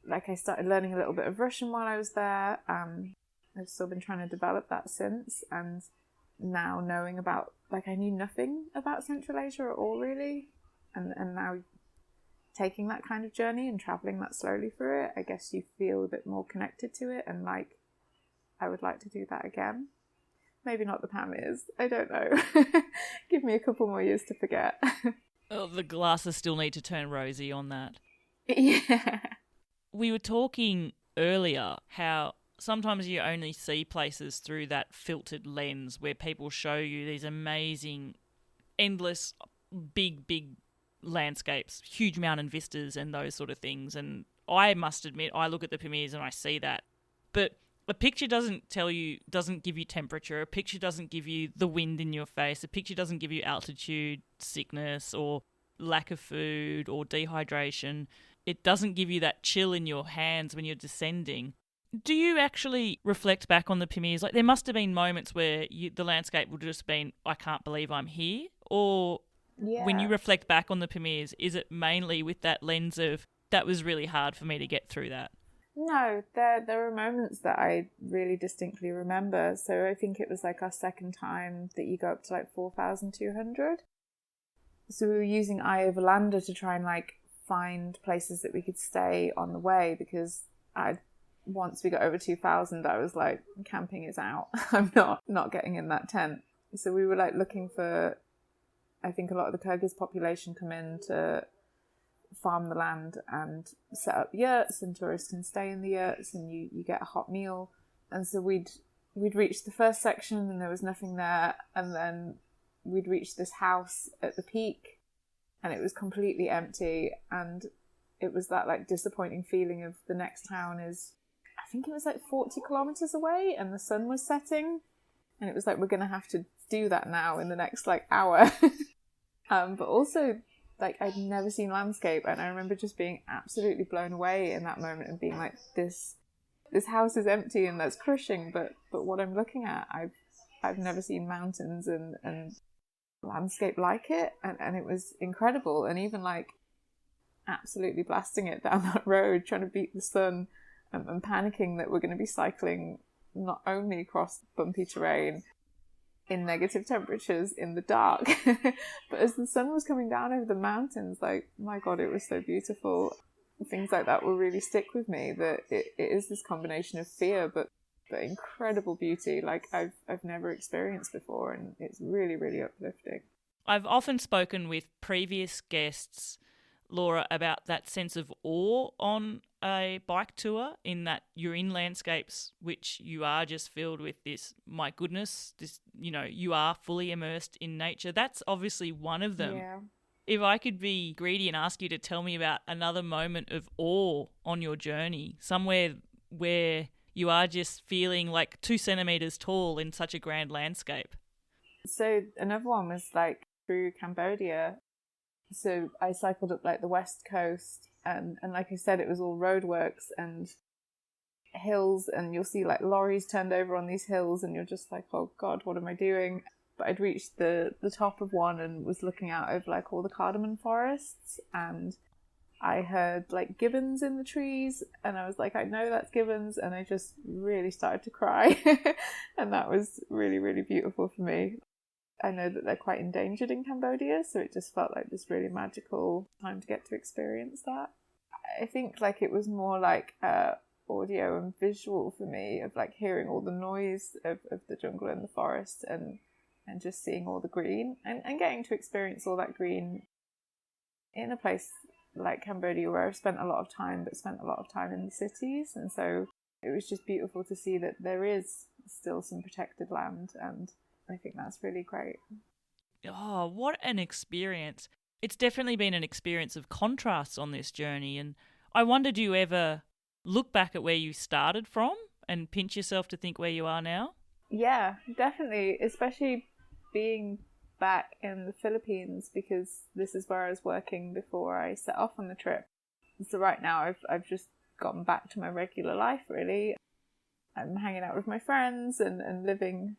Like I started learning a little bit of Russian while I was there. I've still been trying to develop that since, and now knowing about, like, I knew nothing about Central Asia at all really, and now taking that kind of journey and travelling that slowly through it, I guess you feel a bit more connected to it, and like I would like to do that again. Maybe not the Pamirs, I don't know. Give me a couple more years to forget. Oh, the glasses still need to turn rosy on that. Yeah. We were talking earlier how sometimes you only see places through that filtered lens where people show you these amazing, endless, big landscapes, huge mountain vistas and those sort of things. And I must admit, I look at the Pamirs and I see that. But a picture doesn't give you temperature. A picture doesn't give you the wind in your face. A picture doesn't give you altitude sickness or lack of food or dehydration. It doesn't give you that chill in your hands when you're descending. Do you actually reflect back on the Pamirs? Like, there must have been moments where the landscape would have just been, I can't believe I'm here? Or when you reflect back on the Pamirs, is it mainly with that lens of, that was really hard for me to get through that? No, there are moments that I really distinctly remember. So I think it was like our second time that you go up to like 4,200. So we were using iOverlander to try and like find places that we could stay on the way, because once we got over 2,000, I was like, camping is out. I'm not getting in that tent. So we were like looking for, I think a lot of the Kyrgyz population come in to farm the land and set up yurts, and tourists can stay in the yurts, and you get a hot meal. And so we'd reached the first section and there was nothing there, and then we'd reached this house at the peak and it was completely empty, and it was that like disappointing feeling of the next town is, I think it was like 40 kilometers away, and the sun was setting, and it was like, we're gonna have to do that now in the next like hour. But also, like, I'd never seen landscape, and I remember just being absolutely blown away in that moment and being like, this house is empty and that's crushing, but what I'm looking at, I've never seen mountains and landscape like it, and it was incredible. And even like absolutely blasting it down that road, trying to beat the sun, and panicking that we're going to be cycling not only across bumpy terrain in negative temperatures in the dark, but as the sun was coming down over the mountains, like, my God, it was so beautiful. Things like that will really stick with me, that it is this combination of fear but incredible beauty like I've never experienced before, and it's really, really uplifting. I've often spoken with previous guests, Laura, about that sense of awe on a bike tour, in that you're in landscapes which you are just filled with this, my goodness, this, you are fully immersed in nature. That's obviously one of them. Yeah. If I could be greedy and ask you to tell me about another moment of awe on your journey, somewhere where you are just feeling like 2 centimetres tall in such a grand landscape. So another one was like through Cambodia. So I cycled up like the west coast, and like I said, it was all roadworks and hills, and you'll see like lorries turned over on these hills, and you're just like, oh God, what am I doing? But I'd reached the top of one and was looking out over like all the cardamom forests, and I heard like gibbons in the trees, and I was like, I know that's gibbons, and I just really started to cry. And that was really, really beautiful for me. I know that they're quite endangered in Cambodia, so it just felt like this really magical time to get to experience that. I think like it was more like audio and visual for me, of like hearing all the noise of the jungle and the forest, and just seeing all the green, and getting to experience all that green in a place like Cambodia, where I've spent a lot of time, but spent a lot of time in the cities. And so it was just beautiful to see that there is still some protected land, and I think that's really great. Oh, what an experience. It's definitely been an experience of contrasts on this journey, and I wonder, do you ever look back at where you started from and pinch yourself to think where you are now? Yeah, definitely, especially being back in the Philippines because this is where I was working before I set off on the trip. So right now I've just gotten back to my regular life, really. I'm hanging out with my friends and living,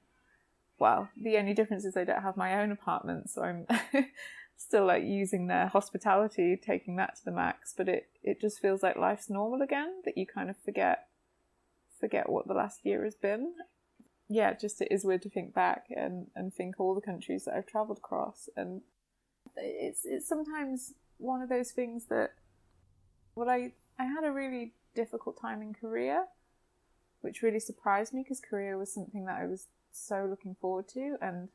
well, the only difference is I don't have my own apartment, so I'm still like using their hospitality, taking that to the max, but it just feels like life's normal again, that you kind of forget what the last year has been. Yeah, just it is weird to think back and think all the countries that I've travelled across, and it's sometimes one of those things that, well, I had a really difficult time in Korea, which really surprised me because Korea was something that I was so looking forward to, and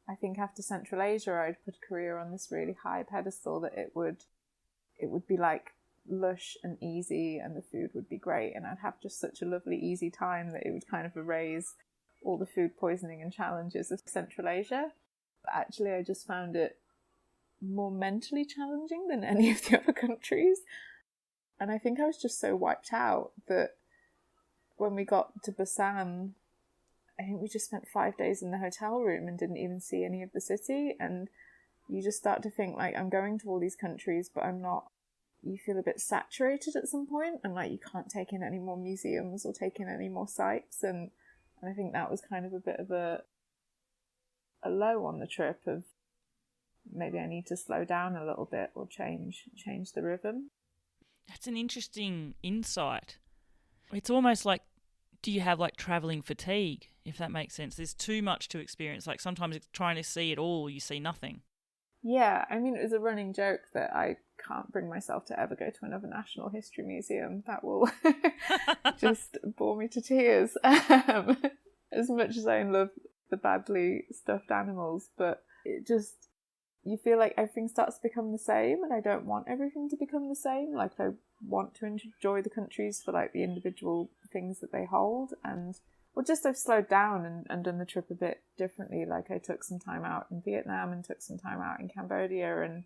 I think after Central Asia I'd put Korea on this really high pedestal that it would be like lush and easy and the food would be great and I'd have just such a lovely easy time that it would kind of erase all the food poisoning and challenges of Central Asia. But actually I just found it more mentally challenging than any of the other countries, and I think I was just so wiped out that when we got to Busan, I think we just spent 5 days in the hotel room and didn't even see any of the city. And you just start to think, like, I'm going to all these countries, but I'm not. You feel a bit saturated at some point, and like you can't take in any more museums or take in any more sites. And I think that was kind of a bit of a low on the trip of maybe I need to slow down a little bit or change the rhythm. That's an interesting insight. It's almost like, do you have like travelling fatigue, if that makes sense? There's too much to experience. Like sometimes it's trying to see it all, you see nothing. Yeah, I mean, it was a running joke that I can't bring myself to ever go to another National History Museum. That will just bore me to tears. As much as I love the badly stuffed animals, but it just, you feel like everything starts to become the same, and I don't want everything to become the same. Like, I want to enjoy the countries for like the individual things that they hold, and well, just I've slowed down and done the trip a bit differently. Like, I took some time out in Vietnam and took some time out in Cambodia, and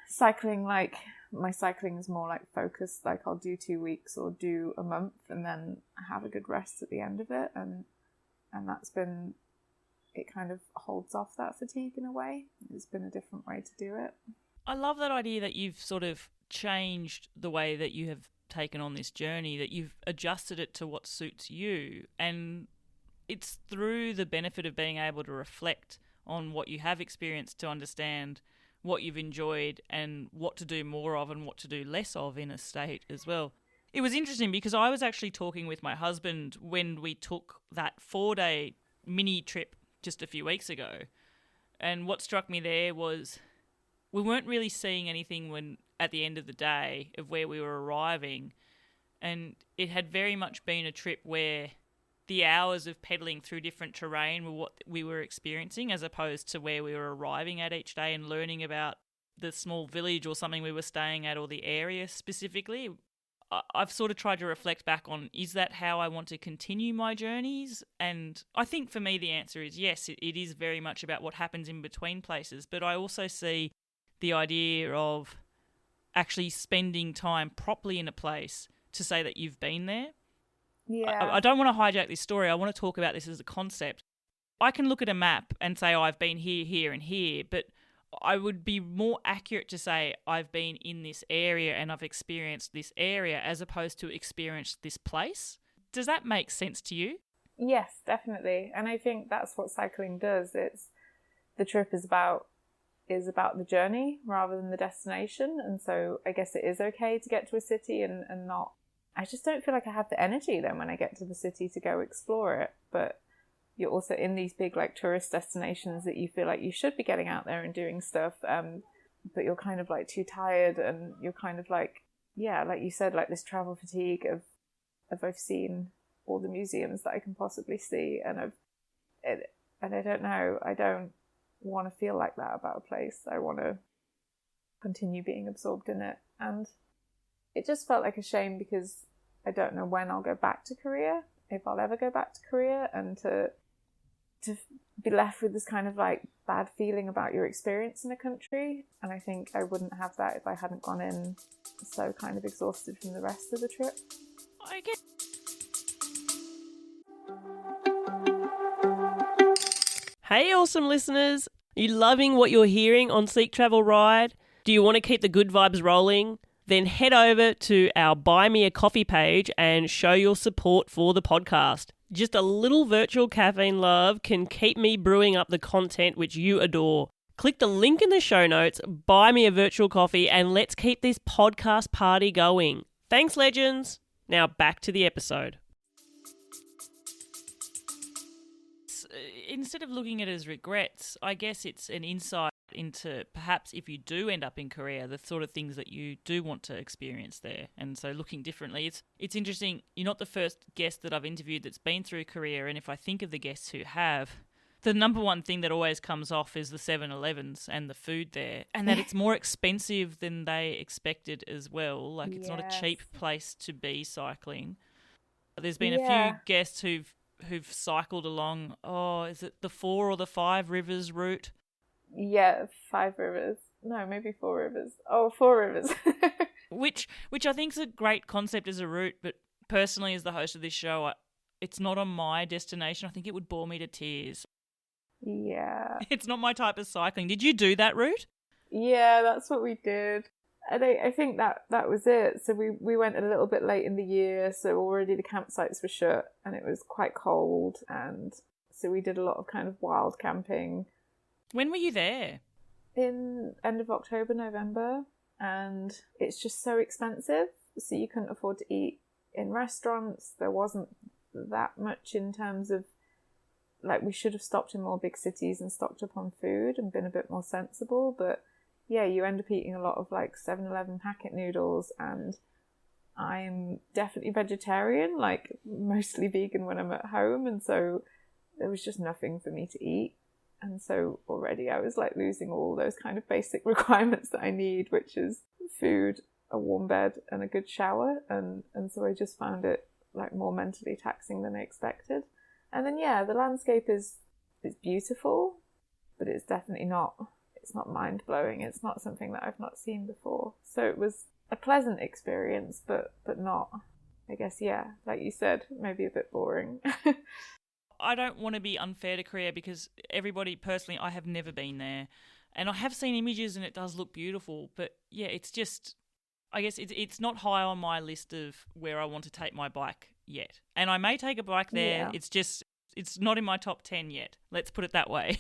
cycling, like, my cycling is more like focused, like I'll do 2 weeks or do a month and then have a good rest at the end of it, and that's been, it kind of holds off that fatigue in a way. It's been a different way to do it. I love that idea that you've sort of changed the way that you have taken on this journey, that you've adjusted it to what suits you, and it's through the benefit of being able to reflect on what you have experienced to understand what you've enjoyed and what to do more of and what to do less of in a state as well. It was interesting because I was actually talking with my husband when we took that 4-day mini trip just a few weeks ago, and what struck me there was we weren't really seeing anything when at the end of the day of where we were arriving, and it had very much been a trip where the hours of pedalling through different terrain were what we were experiencing, as opposed to where we were arriving at each day and learning about the small village or something we were staying at or the area specifically. I've sort of tried to reflect back on, is that how I want to continue my journeys? And I think for me the answer is yes, it is very much about what happens in between places, but I also see the idea of actually spending time properly in a place to say that you've been there. Yeah. I don't want to hijack this story. I want to talk about this as a concept. I can look at a map and say, oh, I've been here, here and here, but I would be more accurate to say I've been in this area and I've experienced this area as opposed to experienced this place. Does that make sense to you? Yes, definitely. And I think that's what cycling does. The trip is about the journey rather than the destination. And so I guess it is okay to get to a city and not, I just don't feel like I have the energy then when I get to the city to go explore it. But you're also in these big like tourist destinations that you feel like you should be getting out there and doing stuff, but you're kind of like too tired, and you're kind of like, yeah, like you said, like this travel fatigue of I've seen all the museums that I can possibly see, and I don't know, I don't want to feel like that about a place. I want to continue being absorbed in it, and it just felt like a shame because I don't know when I'll go back to Korea, if I'll ever go back to Korea, and to be left with this kind of like bad feeling about your experience in a country. And I think I wouldn't have that if I hadn't gone in so kind of exhausted from the rest of the trip. I get. Hey, awesome listeners. Are you loving what you're hearing on Seek Travel Ride? Do you want to keep the good vibes rolling? Then head over to our Buy Me a Coffee page and show your support for the podcast. Just a little virtual caffeine love can keep me brewing up the content which you adore. Click the link in the show notes, buy me a virtual coffee, and let's keep this podcast party going. Thanks, legends. Now back to the episode. Instead of looking at it as regrets, I guess it's an insight into perhaps if you do end up in Korea, the sort of things that you do want to experience there. And so looking differently, it's interesting. You're not the first guest that I've interviewed that's been through Korea, and if I think of the guests who have, the number one thing that always comes off is the 7-Elevens and the food there, and that it's more expensive than they expected as well. Like, it's not a cheap place to be cycling. There's been a few guests who've cycled along, is it the 4 or the 5 rivers route? Yeah, 5 rivers. No, maybe 4 rivers. Oh, 4 rivers. which I think is a great concept as a route, but personally as the host of this show, it's not on my destination. I think it would bore me to tears. Yeah. It's not my type of cycling. Did you do that route? Yeah, that's what we did. And I think that was it. So we went a little bit late in the year, so already the campsites were shut and it was quite cold, and so we did a lot of kind of wild camping. When were you there? In end of October, November, and it's just so expensive, so you couldn't afford to eat in restaurants. There wasn't that much in terms of, like, we should have stopped in more big cities and stocked up on food and been a bit more sensible, but yeah, you end up eating a lot of like 7-Eleven packet noodles, and I'm definitely vegetarian, like mostly vegan when I'm at home, and so there was just nothing for me to eat. And so already I was like losing all those kind of basic requirements that I need, which is food, a warm bed, and a good shower. And so I just found it like more mentally taxing than I expected. And then, yeah, the landscape is beautiful, but it's definitely not mind-blowing. It's not something that I've not seen before. So it was a pleasant experience, but not, I guess, yeah, like you said, maybe a bit boring. I don't want to be unfair to Korea because everybody, personally, I have never been there. And I have seen images and it does look beautiful. But yeah, it's just, I guess it's not high on my list of where I want to take my bike yet. And I may take a bike there. Yeah. It's not in my top 10 yet. Let's put it that way.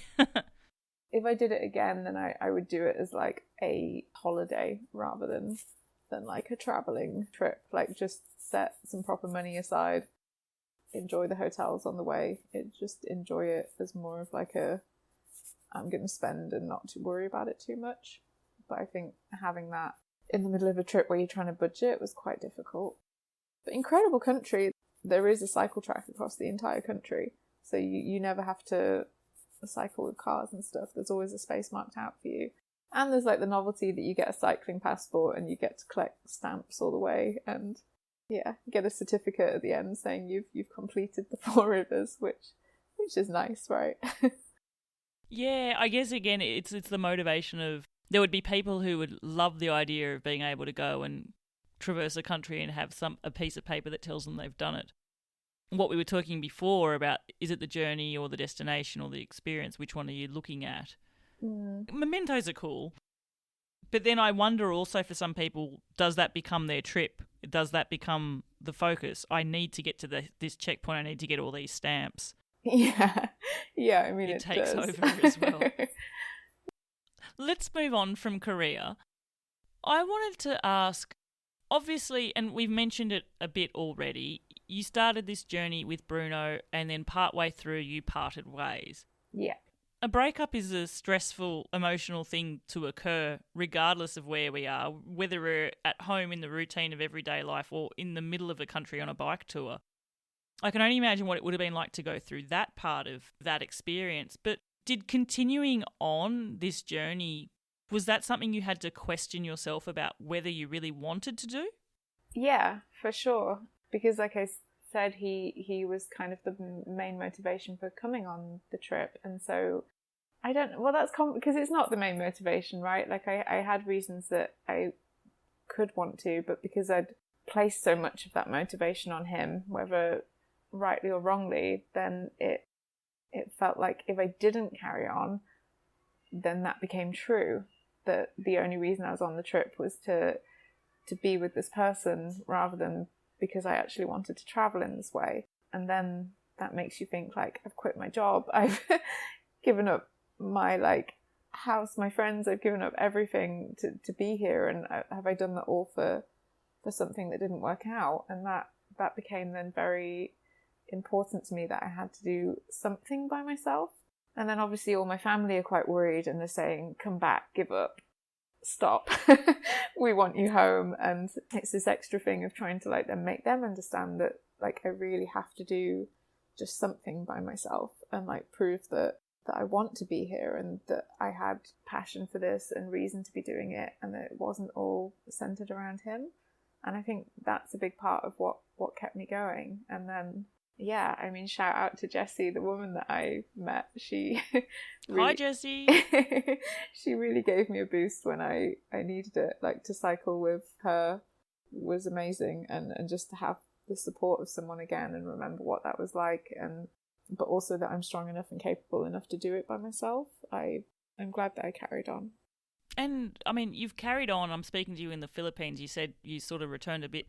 If I did it again, then I would do it as like a holiday rather than like a traveling trip. Like, just set some proper money aside, enjoy the hotels on the way. Just enjoy it as more of like I'm going to spend and not to worry about it too much. But I think having that in the middle of a trip where you're trying to budget was quite difficult. But incredible country. There is a cycle track across the entire country, so you never have to cycle with cars and stuff. There's always a space marked out for you, and there's like the novelty that you get a cycling passport and you get to collect stamps all the way, and yeah, get a certificate at the end saying you've completed the 4 rivers, which is nice, right? Yeah, I guess again it's the motivation of, there would be people who would love the idea of being able to go and traverse a country and have a piece of paper that tells them they've done it. What we were talking before about, is it the journey or the destination or the experience? Which one are you looking at? Mementos are cool. But then I wonder also, for some people, does that become their trip? Does that become the focus? I need to get to this checkpoint. I need to get all these stamps. Yeah. Yeah, I mean, it takes does. over as well. Let's move on from Korea. I wanted to ask, obviously, and we've mentioned it a bit already, you started this journey with Bruno and then partway through you parted ways. Yeah. A breakup is a stressful, emotional thing to occur regardless of where we are, whether we're at home in the routine of everyday life or in the middle of a country on a bike tour. I can only imagine what it would have been like to go through that part of that experience. But did continuing on this journey, was that something you had to question yourself about whether you really wanted to do? Yeah, for sure. Because like I said, he was kind of the main motivation for coming on the trip. And so that's because it's not the main motivation, right? Like I had reasons that I could want to, but because I'd placed so much of that motivation on him, whether rightly or wrongly, then it it felt like if I didn't carry on, then that became true, that the only reason I was on the trip was to be with this person rather than because I actually wanted to travel in this way. And then that makes you think, like, I've quit my job, I've given up my like house, my friends, I've given up everything to be here, and have I done that all for something that didn't work out? And that became then very important to me, that I had to do something by myself. And then obviously all my family are quite worried, and they're saying, come back, give up, stop, we want you home. And it's this extra thing of trying to like then make them understand that like I really have to do just something by myself and like prove that I want to be here, and that I had passion for this and reason to be doing it, and that it wasn't all centered around him. And I think that's a big part of what kept me going. And then, yeah, I mean, shout out to Jessie, the woman that I met. She Hi, Jessie. She really gave me a boost when I needed it. Like, to cycle with her was amazing, and just to have the support of someone again and remember what that was like, but also that I'm strong enough and capable enough to do it by myself. I'm glad that I carried on. And, I mean, you've carried on. I'm speaking to you in the Philippines. You said you sort of returned a bit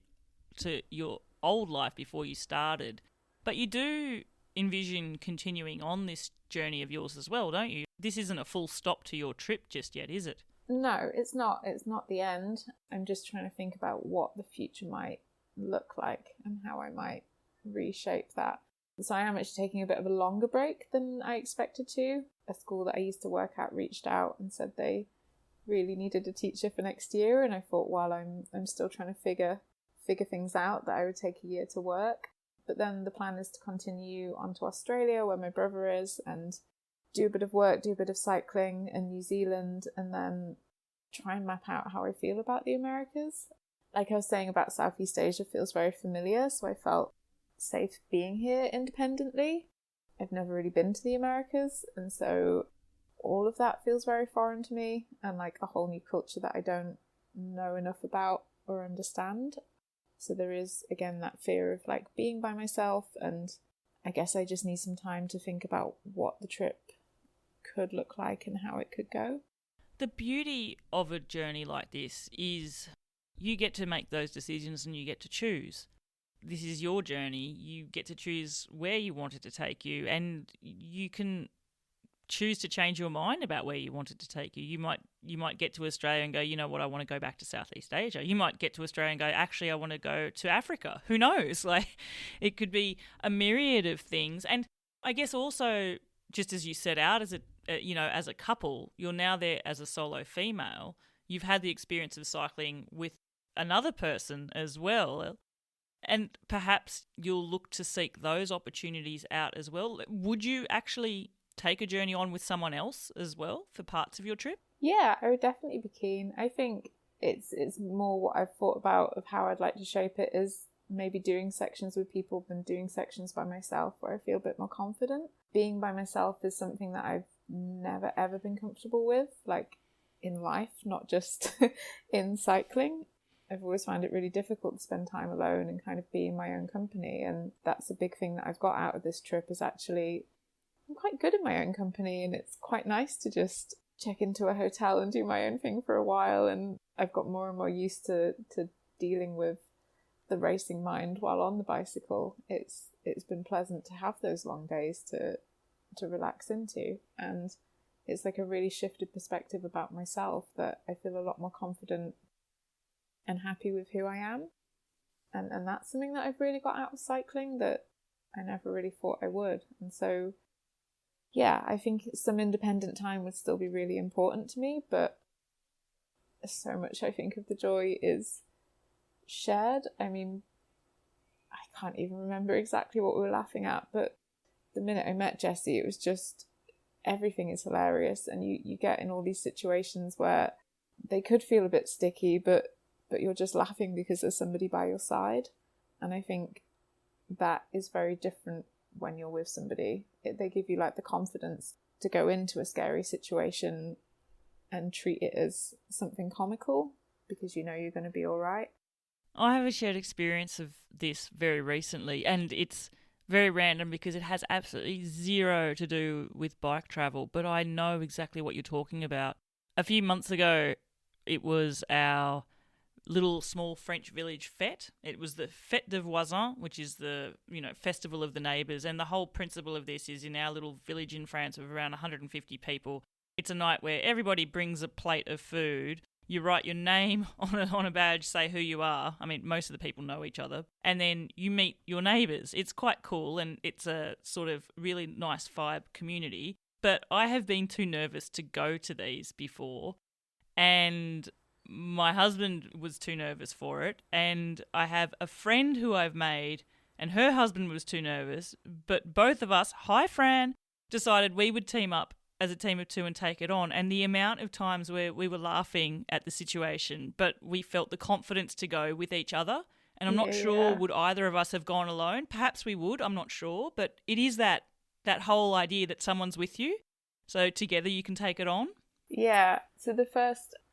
to your old life before you started. But you do envision continuing on this journey of yours as well, don't you? This isn't a full stop to your trip just yet, is it? No, it's not. It's not the end. I'm just trying to think about what the future might look like and how I might reshape that. So I am actually taking a bit of a longer break than I expected to. A school that I used to work at reached out and said they really needed a teacher for next year, and I thought, while I'm still trying to figure things out, that I would take a year to work. But then the plan is to continue on to Australia, where my brother is, and do a bit of work, do a bit of cycling in New Zealand, and then try and map out how I feel about the Americas. Like I was saying about Southeast Asia, feels very familiar, so I felt safe being here independently. I've never really been to the Americas, and so all of that feels very foreign to me, and like a whole new culture that I don't know enough about or understand. So there is, again, that fear of like being by myself, and I guess I just need some time to think about what the trip could look like and how it could go. The beauty of a journey like this is you get to make those decisions and you get to choose. This is your journey. You get to choose where you want it to take you, and you can choose to change your mind about where you want it to take you. You might get to Australia and go, you know what, I want to go back to Southeast Asia. You might get to Australia and go, actually, I want to go to Africa. Who knows? Like, it could be a myriad of things. And I guess also, just as you set out as a couple, you're now there as a solo female. You've had the experience of cycling with another person as well. And perhaps you'll look to seek those opportunities out as well. Would you actually take a journey on with someone else as well for parts of your trip? Yeah, I would definitely be keen. I think it's more what I've thought about of how I'd like to shape it is maybe doing sections with people than doing sections by myself, where I feel a bit more confident. Being by myself is something that I've never ever been comfortable with, like in life, not just in cycling. I've always found it really difficult to spend time alone and kind of be in my own company, and that's a big thing that I've got out of this trip, is actually I'm quite good in my own company, and it's quite nice to just check into a hotel and do my own thing for a while. And I've got more and more used to dealing with the racing mind while on the bicycle. It's been pleasant to have those long days to relax into, and it's like a really shifted perspective about myself, that I feel a lot more confident and happy with who I am. And that's something that I've really got out of cycling that I never really thought I would. And so, yeah, I think some independent time would still be really important to me, but so much I think of the joy is shared. I mean, I can't even remember exactly what we were laughing at, but the minute I met Jessie, it was just, everything is hilarious, and you get in all these situations where they could feel a bit sticky, but you're just laughing because there's somebody by your side. And I think that is very different when you're with somebody. They give you like the confidence to go into a scary situation and treat it as something comical because you know you're going to be all right. I have a shared experience of this very recently, and it's very random because it has absolutely zero to do with bike travel, but I know exactly what you're talking about. A few months ago, it was our little small French village fête. It was the Fête de Voisins, which is the, festival of the neighbours. And the whole principle of this is in our little village in France of around 150 people. It's a night where everybody brings a plate of food. You write your name on a badge, say who you are. I mean, most of the people know each other. And then you meet your neighbours. It's quite cool and it's a sort of really nice vibe community. But I have been too nervous to go to these before. And my husband was too nervous for it. And I have a friend who I've made and her husband was too nervous. But both of us, hi Fran, decided we would team up as a team of two and take it on. And the amount of times where we were laughing at the situation, but we felt the confidence to go with each other. And I'm not sure would either of us have gone alone. Perhaps we would, I'm not sure. But it is that whole idea that someone's with you. So together you can take it on. Yeah. So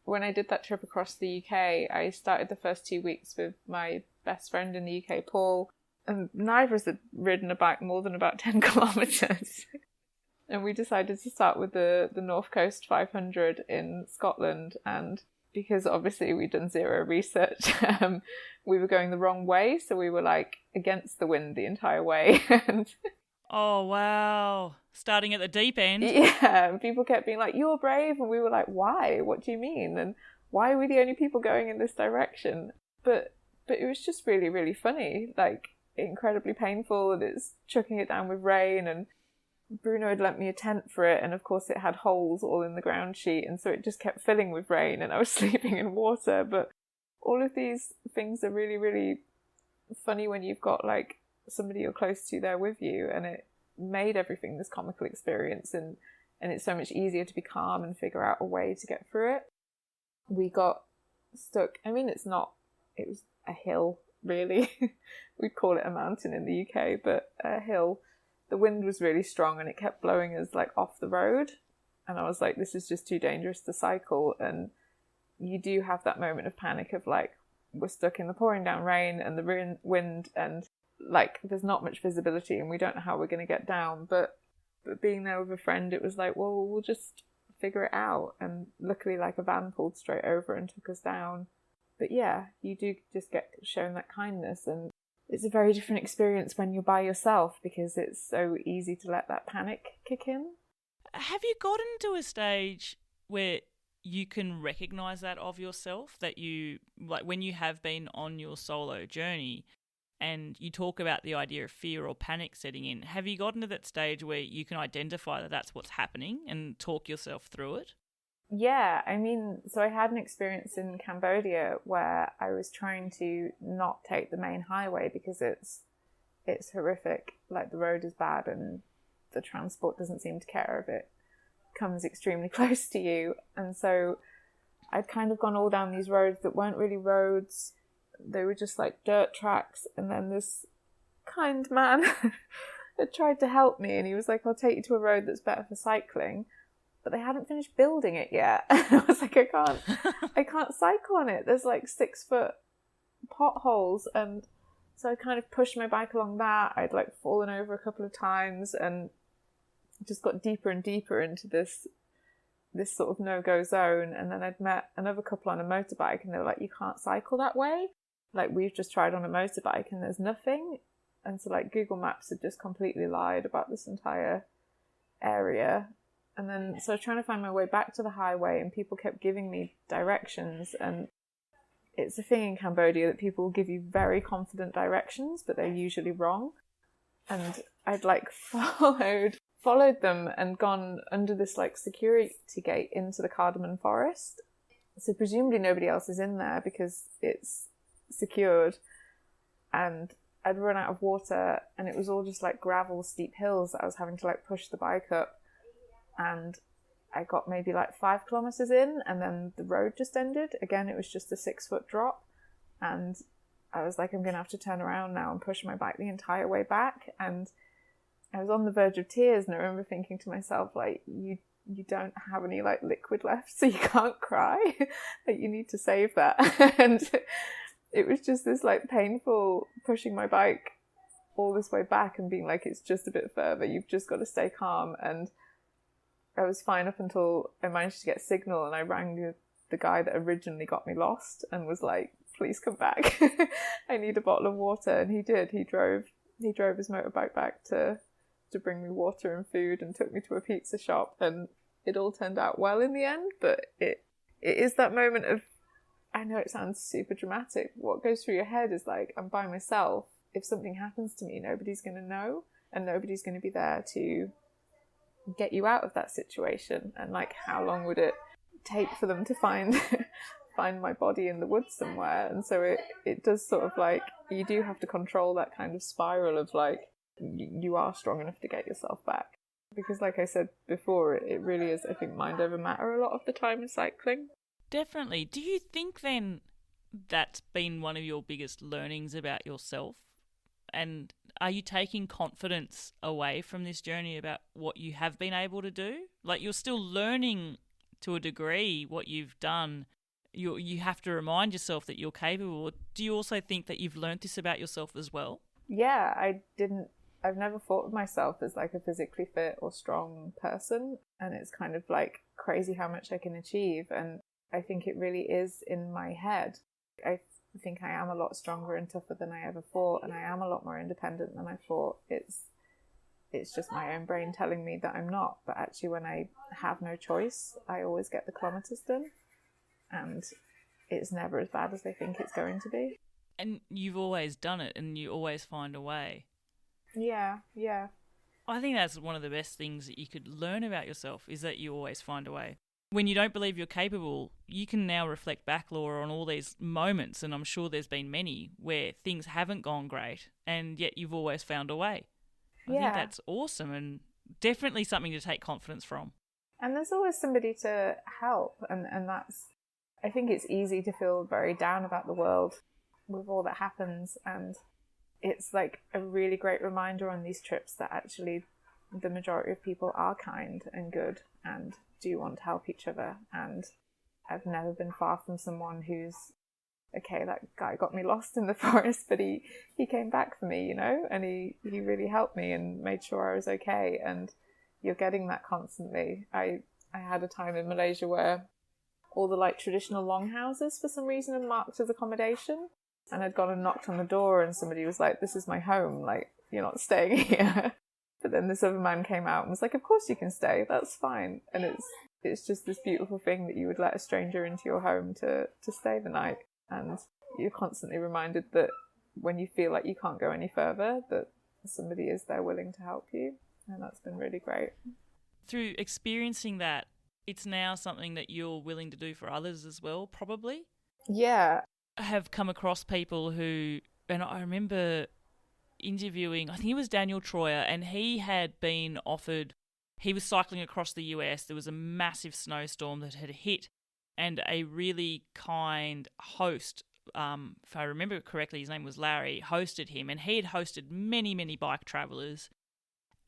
when I did that trip across the UK, I started the first 2 weeks with my best friend in the UK, Paul. And neither of us had ridden a bike more than about 10 kilometres. And we decided to start with the North Coast 500 in Scotland. And because obviously we'd done zero research, we were going the wrong way. So we were like against the wind the entire way. And oh, wow. Starting at the deep end. Yeah. And people kept being like, you're brave. And we were like, why? What do you mean? And why are we the only people going in this direction? But it was just really, really funny. Like incredibly painful. And it's chucking it down with rain, and Bruno had lent me a tent for it, and of course it had holes all in the ground sheet, and so it just kept filling with rain and I was sleeping in water. But all of these things are really, really funny when you've got like somebody you're close to there with you, and it made everything this comical experience, and it's so much easier to be calm and figure out a way to get through it. We got stuck, it was a hill really. We'd call it a mountain in the UK, but a hill. The wind was really strong and it kept blowing us like off the road. And I was like, this is just too dangerous to cycle. And you do have that moment of panic of like, we're stuck in the pouring down rain and the wind, and like there's not much visibility and we don't know how we're going to get down. But being there with a friend, it was like, well, we'll just figure it out. And luckily like a van pulled straight over and took us down. But yeah, you do just get shown that kindness, and it's a very different experience when you're by yourself because it's so easy to let that panic kick in. Have you gotten to a stage where you can recognise that of yourself, that you, like when you have been on your solo journey and you talk about the idea of fear or panic setting in, have you gotten to that stage where you can identify that that's what's happening and talk yourself through it? Yeah, so I had an experience in Cambodia where I was trying to not take the main highway because it's horrific. Like the road is bad and the transport doesn't seem to care if it comes extremely close to you. And so I'd kind of gone all down these roads that weren't really roads. They were just like dirt tracks. And then this kind man had tried to help me, and he was like, I'll take you to a road that's better for cycling. But they hadn't finished building it yet. And I was like, I can't cycle on it. There's like 6-foot potholes. And so I kind of pushed my bike along that. I'd like fallen over a couple of times and just got deeper and deeper into this sort of no-go zone. And then I'd met another couple on a motorbike, and they were like, you can't cycle that way. Like, we've just tried on a motorbike and there's nothing. And so like Google Maps had just completely lied about this entire area. And then, so I was trying to find my way back to the highway, and people kept giving me directions. And it's a thing in Cambodia that people give you very confident directions, but they're usually wrong. And I'd like followed them and gone under this like security gate into the cardamom forest. So presumably nobody else is in there because it's secured. And I'd run out of water, and it was all just like gravel, steep hills that I was having to like push the bike up. And I got maybe like 5 kilometers in, and then the road just ended. Again, it was just a 6-foot drop. And I was like, I'm going to have to turn around now and push my bike the entire way back. And I was on the verge of tears, and I remember thinking to myself, like, you don't have any like liquid left, so you can't cry. Like, you need to save that. And it was just this like painful pushing my bike all this way back and being like, it's just a bit further, you've just got to stay calm. And I was fine up until I managed to get signal, and I rang the guy that originally got me lost and was like, please come back. I need a bottle of water. And he did. He drove his motorbike back to bring me water and food, and took me to a pizza shop, and it all turned out well in the end. But it is that moment of, I know it sounds super dramatic, what goes through your head is like, I'm by myself. If something happens to me, nobody's going to know, and nobody's going to be there to get you out of that situation. And like, how long would it take for them to find my body in the woods somewhere? And so it does sort of like, you do have to control that kind of spiral of like, you are strong enough to get yourself back. Because like I said before, it really is, I think, mind over matter a lot of the time in cycling. Definitely. Do you think then that's been one of your biggest learnings about yourself? And are you taking confidence away from this journey about what you have been able to do? Like, you're still learning to a degree what you've done. You have to remind yourself that you're capable. Do you also think that you've learned this about yourself as well? Yeah, I've never thought of myself as like a physically fit or strong person. And it's kind of like crazy how much I can achieve. And I think it really is in my head. I think I am a lot stronger and tougher than I ever thought, and I am a lot more independent than I thought. It's just my own brain telling me that I'm not. But actually, when I have no choice, I always get the kilometres done, and it's never as bad as I think it's going to be. And you've always done it, and you always find a way. Yeah. I think that's one of the best things that you could learn about yourself, is that you always find a way. When you don't believe you're capable, you can now reflect back, Laura, on all these moments, and I'm sure there's been many, where things haven't gone great, and yet you've always found a way. I think that's awesome, and definitely something to take confidence from. And there's always somebody to help, and that's, I think it's easy to feel very down about the world with all that happens, and it's like a really great reminder on these trips that actually the majority of people are kind and good and do want to help each other. And I've never been far from someone who's, okay, that guy got me lost in the forest, but he came back for me, you know, and he really helped me and made sure I was okay. And you're getting that constantly. I had a time in Malaysia where all the like traditional longhouses for some reason are marked as accommodation, and I'd gone and knocked on the door, and somebody was like, this is my home, like, you're not staying here. But then this other man came out and was like, of course you can stay, that's fine. And it's just this beautiful thing that you would let a stranger into your home to stay the night. And you're constantly reminded that when you feel like you can't go any further, that somebody is there willing to help you. And that's been really great. Through experiencing that, it's now something that you're willing to do for others as well, probably? Yeah. I have come across people who, and I remember interviewing, I think it was Daniel Troyer, and he had been offered, he was cycling across the US, there was a massive snowstorm that had hit, and a really kind host, if I remember correctly, his name was Larry, hosted him, and he had hosted many, many bike travellers.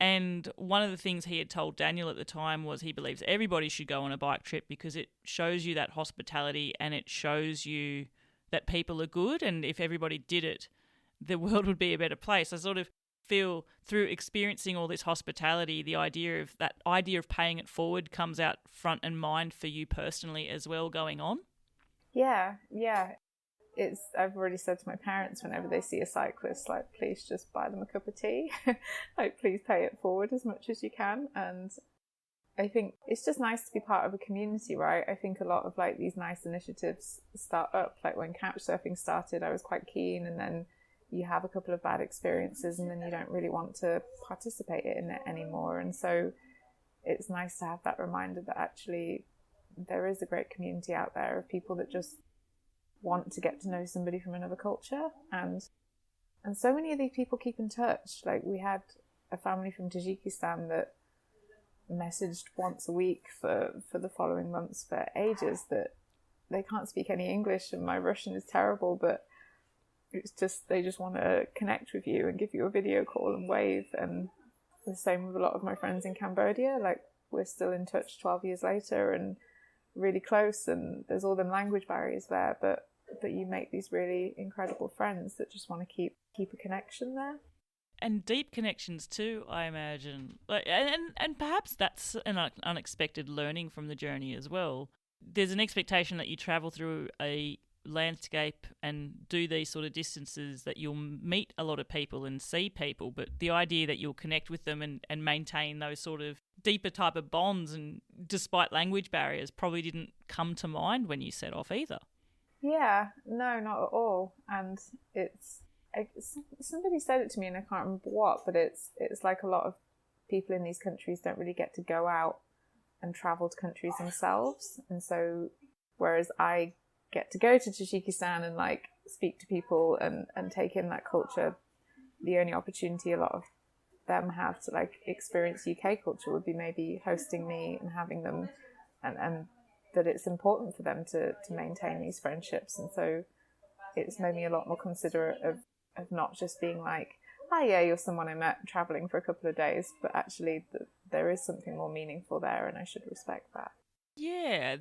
And one of the things he had told Daniel at the time was he believes everybody should go on a bike trip because it shows you that hospitality, and it shows you that people are good, and if everybody did it, the world would be a better place. I sort of feel through experiencing all this hospitality, the idea of paying it forward comes out front and mind for you personally as well going on. Yeah. I've already said to my parents whenever they see a cyclist, like, please just buy them a cup of tea. Like, please pay it forward as much as you can. And I think it's just nice to be part of a community, right? I think a lot of like these nice initiatives start up. Like when couchsurfing started, I was quite keen, and then you have a couple of bad experiences and then you don't really want to participate in it anymore. And so it's nice to have that reminder that actually there is a great community out there of people that just want to get to know somebody from another culture. And so many of these people keep in touch. Like we had a family from Tajikistan that messaged once a week for the following months for ages, that they can't speak any English and my Russian is terrible, but it's just, they just want to connect with you and give you a video call and wave. And the same with a lot of my friends in Cambodia. Like we're still in touch 12 years later and really close, and there's all them language barriers there, but you make these really incredible friends that just want to keep a connection there. and deep connections too, I imagine. Like, and perhaps that's an unexpected learning from the journey as well. There's an expectation that you travel through a landscape and do these sort of distances that you'll meet a lot of people and see people, but the idea that you'll connect with them and maintain those sort of deeper type of bonds, and despite language barriers, probably didn't come to mind when you set off either. Yeah, no, not at all. And somebody said it to me, and I can't remember what, but it's like a lot of people in these countries don't really get to go out and travel to countries themselves, and so whereas I get to go to Tajikistan and like speak to people and take in that culture, the only opportunity a lot of them have to like experience UK culture would be maybe hosting me and having them, and that it's important for them to maintain these friendships. And so it's made me a lot more considerate of not just being like, oh yeah, you're someone I met traveling for a couple of days, but actually there is something more meaningful there, and I should respect that. Yeah,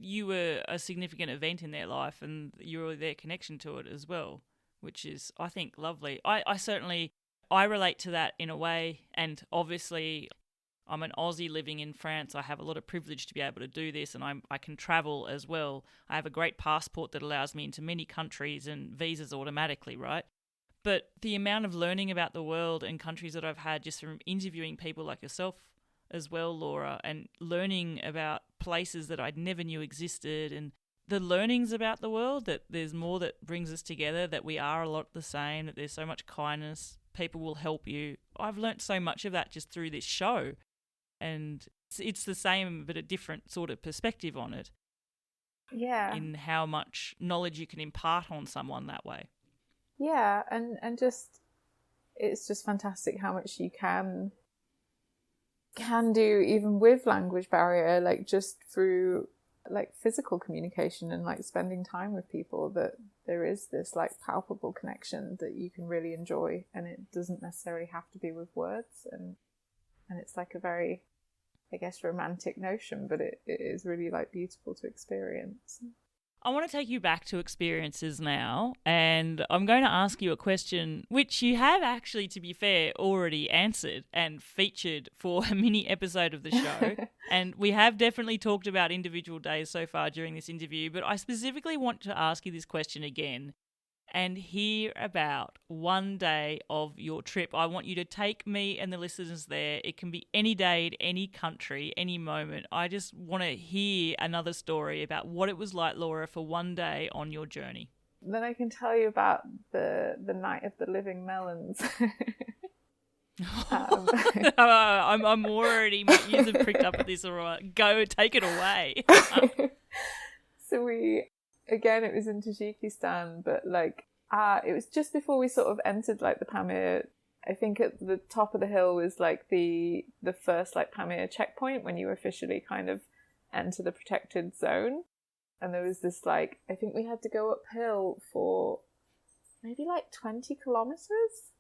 you were a significant event in their life, and you're their connection to it as well, which is, I think, lovely. I certainly relate to that in a way, and obviously I'm an Aussie living in France. I have a lot of privilege to be able to do this, and I can travel as well. I have a great passport that allows me into many countries and visas automatically, right? But the amount of learning about the world and countries that I've had just from interviewing people like yourself as well, Laura, and learning about places that I never knew existed, and the learnings about the world, that there's more that brings us together, that we are a lot the same, that there's so much kindness, people will help you. I've learnt so much of that just through this show, and it's the same but a different sort of perspective on it. Yeah. In how much knowledge you can impart on someone that way. Yeah, and just it's just fantastic how much you can do even with language barrier, like just through like physical communication and like spending time with people, that there is this like palpable connection that you can really enjoy, and it doesn't necessarily have to be with words, and it's like a very, I guess, romantic notion, but it is really like beautiful to experience. I want to take you back to experiences now, and I'm going to ask you a question which you have actually, to be fair, already answered and featured for a mini episode of the show. And we have definitely talked about individual days so far during this interview, but I specifically want to ask you this question again and hear about one day of your trip. I want you to take me and the listeners there. It can be any day, any country, any moment. I just want to hear another story about what it was like, Laura, for one day on your journey. Then I can tell you about the night of the living melons. I'm already, my ears have pricked up at this. All right, go, take it away. So it was in Tajikistan, but like it was just before we sort of entered like the Pamir. I think at the top of the hill was like the first like Pamir checkpoint when you officially kind of enter the protected zone. And there was this like, I think we had to go uphill for maybe like 20 kilometers,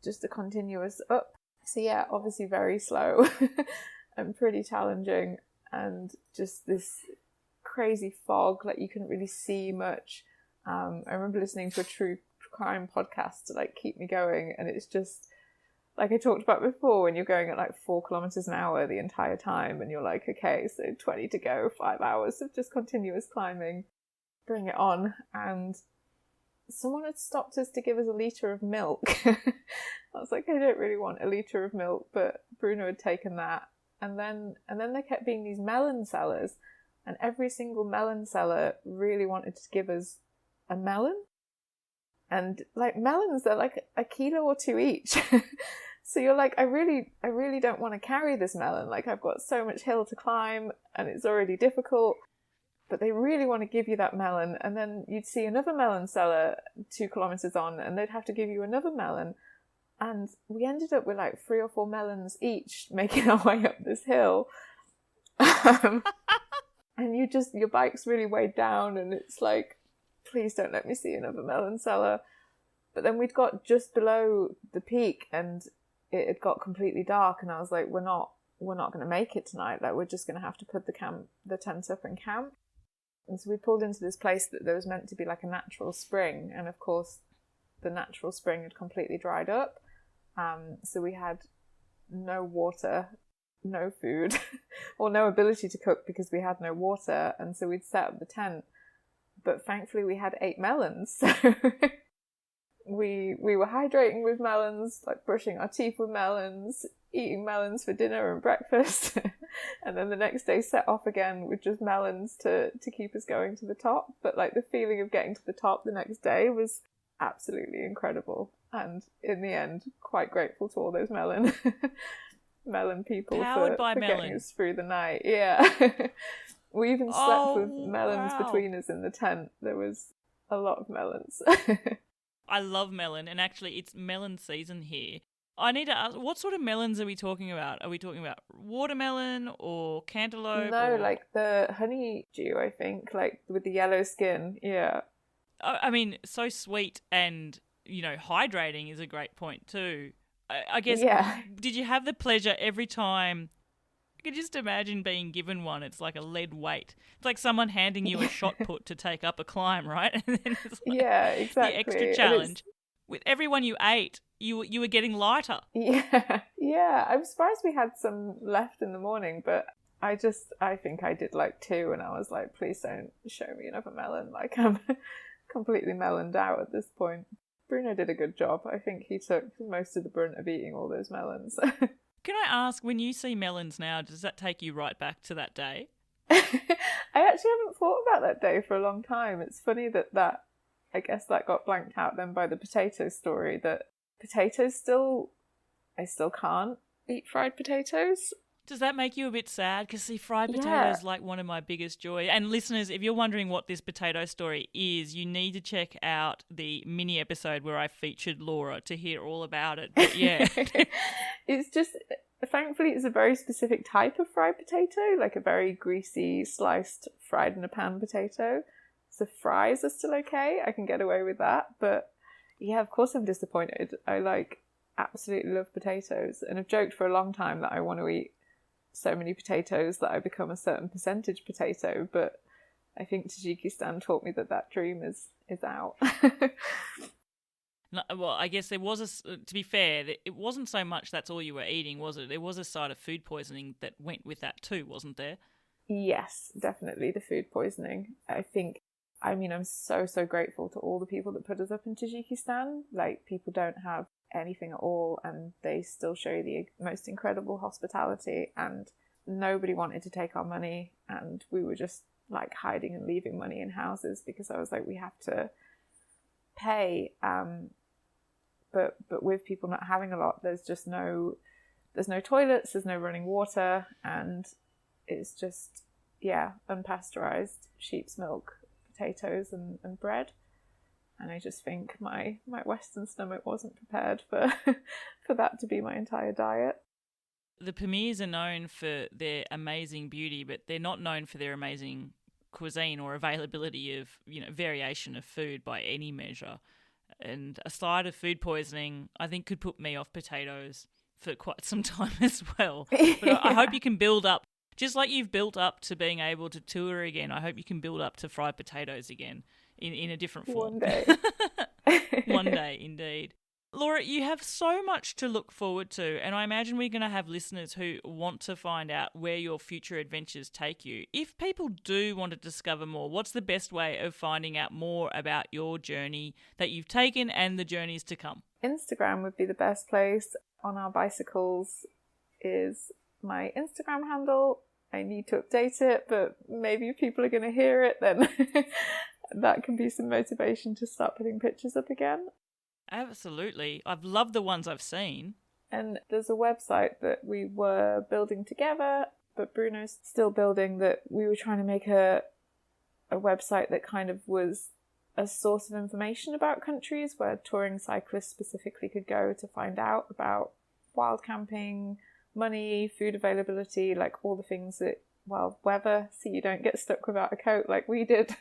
just a continuous up. So yeah, obviously very slow and pretty challenging, and just this crazy fog, like you couldn't really see much. I remember listening to a true crime podcast to like keep me going, and it's just like I talked about before, when you're going at like 4 kilometers an hour the entire time, and you're like, okay, so 20 to go, 5 hours of just continuous climbing, bring it on. And someone had stopped us to give us a litre of milk. I was like, I don't really want a litre of milk, but Bruno had taken that. And then there kept being these melon sellers, and every single melon seller really wanted to give us a melon. And like melons, they're like a kilo or 2 each. So you're like, I really don't want to carry this melon. Like I've got so much hill to climb and it's already difficult. But they really want to give you that melon. And then you'd see another melon seller 2 kilometers on, and they'd have to give you another melon. And we ended up with like 3 or 4 melons each, making our way up this hill. And your bike's really weighed down, and it's like, please don't let me see another melon seller. But then we'd got just below the peak, and it had got completely dark, and I was like, we're not going to make it tonight. Like, we're just going to have to put the tent up and camp. And so we pulled into this place that there was meant to be like a natural spring, and of course the natural spring had completely dried up. So we had no water, no food, or no ability to cook because we had no water, and so we'd set up the tent. But thankfully we had 8 melons, so we were hydrating with melons, like brushing our teeth with melons, eating melons for dinner and breakfast, and then the next day set off again with just melons to keep us going to the top. But like the feeling of getting to the top the next day was absolutely incredible, and in the end quite grateful to all those melon people Powered for by getting melons. us through the night. Yeah. We even slept with melons wow. between us in the tent. There was a lot of melons. I love melon, and actually it's melon season here. I need to ask, what sort of melons are we talking about? Are we talking about watermelon or cantaloupe? No, or... like the honeydew, I think, like with the yellow skin. Yeah. I mean, so sweet and, hydrating is a great point too. I guess, Yeah. Did you have the pleasure every time? I could just imagine being given one. It's like a lead weight. It's like someone handing you a shot put to take up a climb, right? And then it's like Yeah, exactly. the extra challenge. With everyone you ate, you were getting lighter. Yeah. I'm surprised we had some left in the morning, but I think I did like 2, and I was like, please don't show me another melon. Like, I'm completely meloned out at this point. Bruno did a good job. I think he took most of the brunt of eating all those melons. Can I ask, when you see melons now, does that take you right back to that day? I actually haven't thought about that day for a long time. It's funny that I guess that got blanked out then by the potato story, that potatoes I still can't eat fried potatoes. Does that make you a bit sad? Because, see, fried potatoes like one of my biggest joy. And listeners, if you're wondering what this potato story is, you need to check out the mini episode where I featured Laura to hear all about it. But yeah. It's just, thankfully, it's a very specific type of fried potato, like a very greasy, sliced, fried in a pan potato. So fries are still okay. I can get away with that. But yeah, of course I'm disappointed. I absolutely love potatoes, and I've joked for a long time that I want to eat so many potatoes that I become a certain percentage potato, but I think Tajikistan taught me that dream is out. No, well, I guess there was to be fair, it wasn't so much that's all you were eating, was it? There was a side of food poisoning that went with that too, wasn't there? Yes, definitely the food poisoning. I'm so grateful to all the people that put us up in Tajikistan. Like, people don't have anything at all, and they still show the most incredible hospitality, and nobody wanted to take our money, and we were just like hiding and leaving money in houses because I was like, we have to pay, but with people not having a lot, there's no toilets, there's no running water, and it's just unpasteurized sheep's milk, potatoes and bread. And I just think my Western stomach wasn't prepared for that to be my entire diet. The Pamirs are known for their amazing beauty, but they're not known for their amazing cuisine or availability of, variation of food by any measure. And a side of food poisoning, I think, could put me off potatoes for quite some time as well. But I hope you can build up, just like you've built up to being able to tour again, I hope you can build up to fried potatoes again. In a different form. One day. One day, indeed. Laura, you have so much to look forward to, and I imagine we're going to have listeners who want to find out where your future adventures take you. If people do want to discover more, what's the best way of finding out more about your journey that you've taken and the journeys to come? Instagram would be the best place. On our bicycles is my Instagram handle. I need to update it, but maybe if people are going to hear it, then that can be some motivation to start putting pictures up again. Absolutely. I've loved the ones I've seen. And there's a website that we were building together, but Bruno's still building, that we were trying to make a website that kind of was a source of information about countries where touring cyclists specifically could go to find out about wild camping, money, food availability, like all the things that, weather, so you don't get stuck without a coat like we did,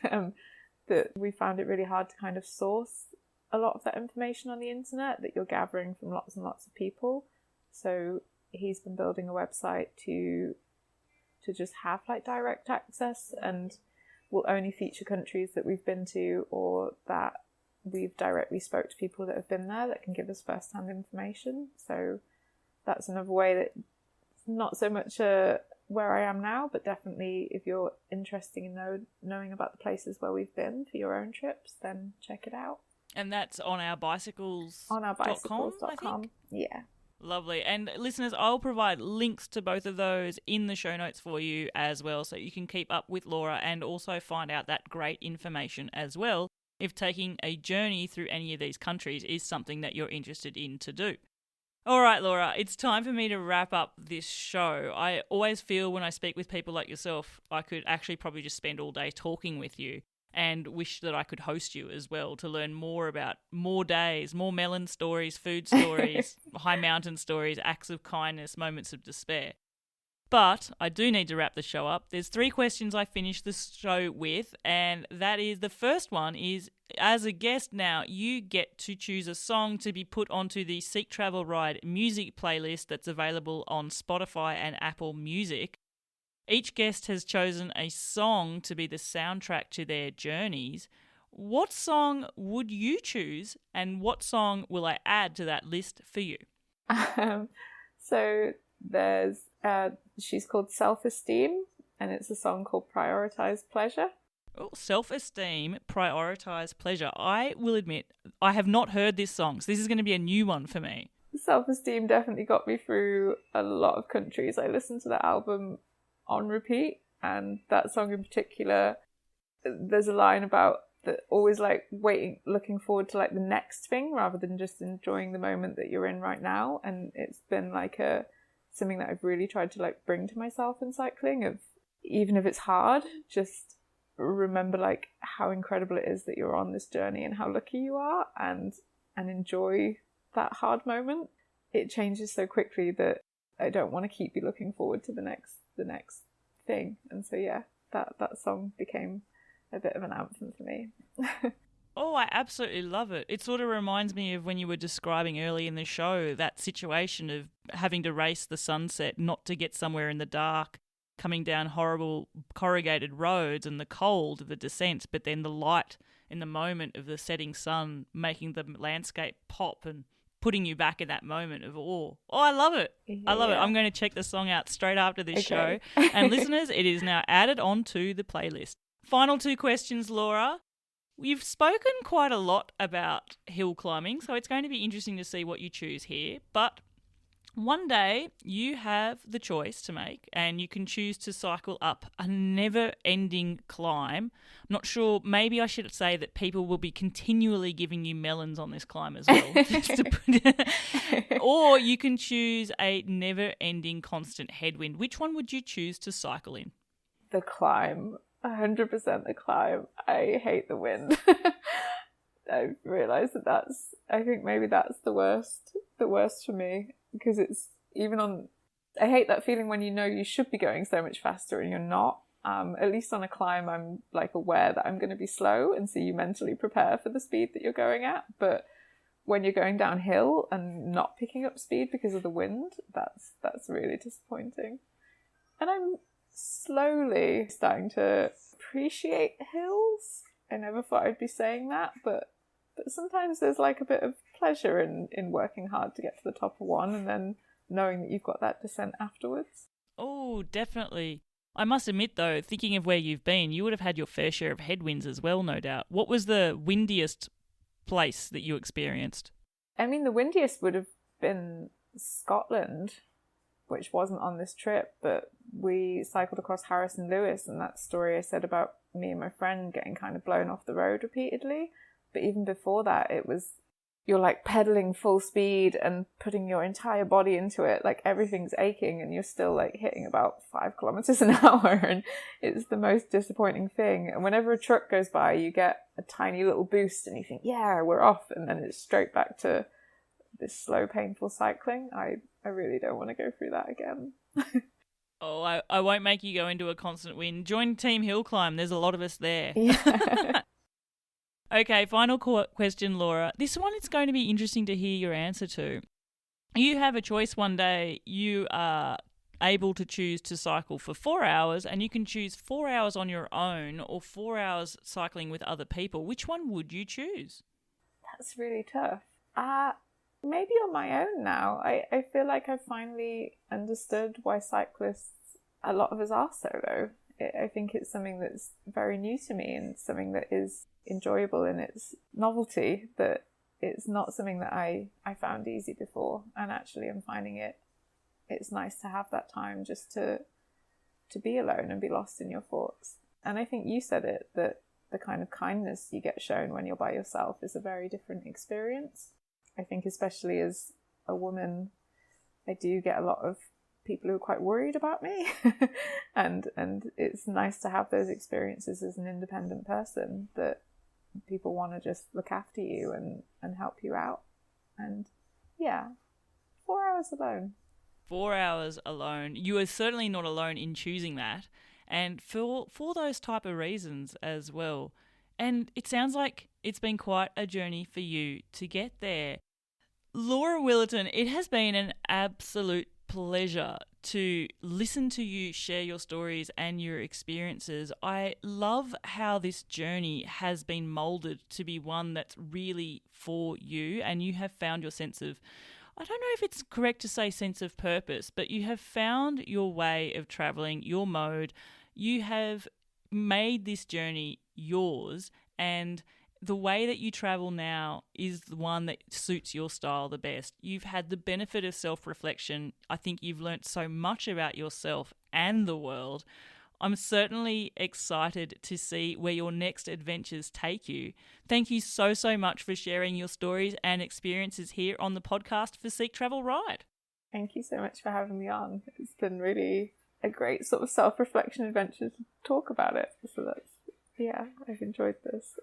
that we found it really hard to kind of source a lot of that information on the internet that you're gathering from lots and lots of people. So he's been building a website to just have like direct access, and will only feature countries that we've been to or that we've directly spoke to people that have been there that can give us first-hand information. So that's another way that it's not so much where I am now, but definitely if you're interested in knowing about the places where we've been for your own trips, then check it out. And that's on our bicycles. On our bicycles.com. Yeah. Lovely. And listeners, I'll provide links to both of those in the show notes for you as well, so you can keep up with Laura and also find out that great information as well if taking a journey through any of these countries is something that you're interested in to do. All right, Laura, it's time for me to wrap up this show. I always feel when I speak with people like yourself, I could actually probably just spend all day talking with you, and wish that I could host you as well to learn more about more days, more melon stories, food stories, high mountain stories, acts of kindness, moments of despair. But I do need to wrap the show up. There's 3 questions I finish the show with, and that is, the first one is, as a guest now, you get to choose a song to be put onto the Seek Travel Ride music playlist that's available on Spotify and Apple Music. Each guest has chosen a song to be the soundtrack to their journeys. What song would you choose, and what song will I add to that list for you? So there's, she's called Self-Esteem, and it's a song called Prioritize Pleasure. Oh, Self-Esteem, Prioritize Pleasure. I will admit, I have not heard this song, so this is going to be a new one for me. Self-Esteem definitely got me through a lot of countries. I listened to the album on repeat, and that song in particular, there's a line about that always like looking forward to like the next thing rather than just enjoying the moment that you're in right now. And it's been like something that I've really tried to like bring to myself in cycling, of even if it's hard, just remember like how incredible it is that you're on this journey and how lucky you are, and enjoy that hard moment. It changes so quickly that I don't want to keep you looking forward to the next thing. And so yeah, that song became a bit of an anthem for me. Oh, I absolutely love it. It sort of reminds me of when you were describing early in the show, that situation of having to race the sunset, not to get somewhere in the dark, coming down horrible corrugated roads and the cold of the descent, but then the light in the moment of the setting sun making the landscape pop and putting you back in that moment of awe. Oh, I love it. Yeah. I love it. I'm going to check the song out straight after this show. And listeners, it is now added onto the playlist. Final 2 questions, Laura. You've spoken quite a lot about hill climbing, so it's going to be interesting to see what you choose here. But one day you have the choice to make, and you can choose to cycle up a never-ending climb. I'm not sure, maybe I should say that people will be continually giving you melons on this climb as well. Or you can choose a never-ending constant headwind. Which one would you choose to cycle in? The climb. 100% the climb. I hate the wind. I've realised I think maybe that's the worst for me, because it's I hate that feeling when you know you should be going so much faster and you're not. At least on a climb, I'm like aware that I'm going to be slow, and so you mentally prepare for the speed that you're going at. But when you're going downhill and not picking up speed because of the wind, that's really disappointing. And I'm slowly starting to appreciate hills. I never thought I'd be saying that, but sometimes there's like a bit of pleasure in working hard to get to the top of one and then knowing that you've got that descent afterwards. Oh, definitely. I must admit though, thinking of where you've been, you would have had your fair share of headwinds as well, no doubt. What was the windiest place that you experienced? I mean, the windiest would have been Scotland, which wasn't on this trip, but we cycled across Harrison Lewis, and that story I said about me and my friend getting kind of blown off the road repeatedly. But even before that, you're like pedaling full speed and putting your entire body into it, like everything's aching, and you're still like hitting about 5 kilometers an hour, and it's the most disappointing thing. And whenever a truck goes by, you get a tiny little boost and you think, yeah, we're off, and then it's straight back to this slow, painful cycling. I really don't want to go through that again. Oh, I won't make you go into a constant wind. Join Team Hill Climb. There's a lot of us there. Yeah. Okay, final question, Laura. This one is going to be interesting to hear your answer to. You have a choice one day. You are able to choose to cycle for 4 hours, and you can choose 4 hours on your own or 4 hours cycling with other people. Which one would you choose? That's really tough. Maybe on my own now. I feel like I've finally understood why cyclists, a lot of us are solo. I think it's something that's very new to me and something that is enjoyable in its novelty, that it's not something that I found easy before. And actually I'm finding it's nice to have that time just to be alone and be lost in your thoughts. And I think you said it, that the kind of kindness you get shown when you're by yourself is a very different experience. I think especially as a woman, I do get a lot of people who are quite worried about me and it's nice to have those experiences as an independent person, that people want to just look after you and help you out. And yeah, 4 hours alone. 4 hours alone. You are certainly not alone in choosing that, and for those type of reasons as well. And it sounds like it's been quite a journey for you to get there. Laura Willerton, it has been an absolute pleasure to listen to you share your stories and your experiences. I love how this journey has been moulded to be one that's really for you, and you have found your sense of, I don't know if it's correct to say sense of purpose, but you have found your way of travelling, your mode. You have made this journey yours, and the way that you travel now is the one that suits your style the best. You've had the benefit of self-reflection. I think you've learnt so much about yourself and the world. I'm certainly excited to see where your next adventures take you. Thank you so much for sharing your stories and experiences here on the podcast for Seek Travel Ride. Thank you so much for having me on. It's been really a great sort of self-reflection adventure to talk about it. So I've enjoyed this.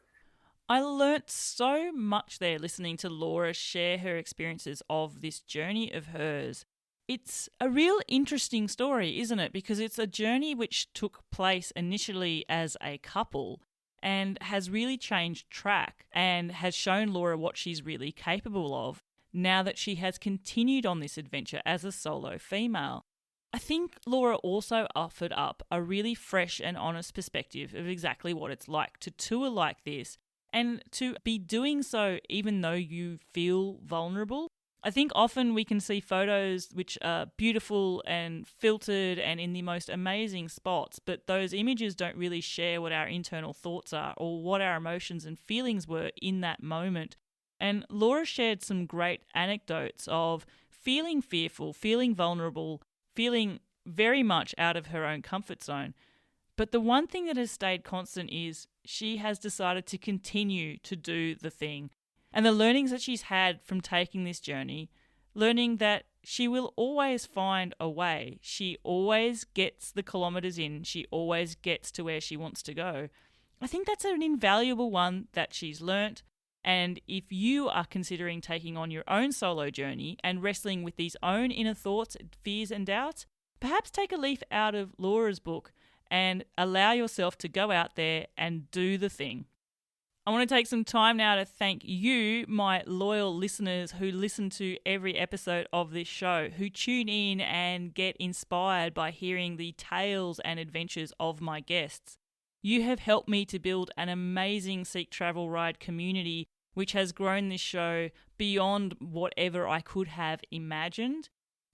I learnt so much there listening to Laura share her experiences of this journey of hers. It's a real interesting story, isn't it? Because it's a journey which took place initially as a couple and has really changed track and has shown Laura what she's really capable of now that she has continued on this adventure as a solo female. I think Laura also offered up a really fresh and honest perspective of exactly what it's like to tour like this, and to be doing so even though you feel vulnerable. I think often we can see photos which are beautiful and filtered and in the most amazing spots, but those images don't really share what our internal thoughts are or what our emotions and feelings were in that moment. And Laura shared some great anecdotes of feeling fearful, feeling vulnerable, feeling very much out of her own comfort zone. But the one thing that has stayed constant is she has decided to continue to do the thing. And the learnings that she's had from taking this journey, learning that she will always find a way. She always gets the kilometres in. She always gets to where she wants to go. I think that's an invaluable one that she's learnt. And if you are considering taking on your own solo journey and wrestling with these own inner thoughts, fears and doubts, perhaps take a leaf out of Laura's book and allow yourself to go out there and do the thing. I want to take some time now to thank you, my loyal listeners who listen to every episode of this show, who tune in and get inspired by hearing the tales and adventures of my guests. You have helped me to build an amazing Seek Travel Ride community, which has grown this show beyond whatever I could have imagined.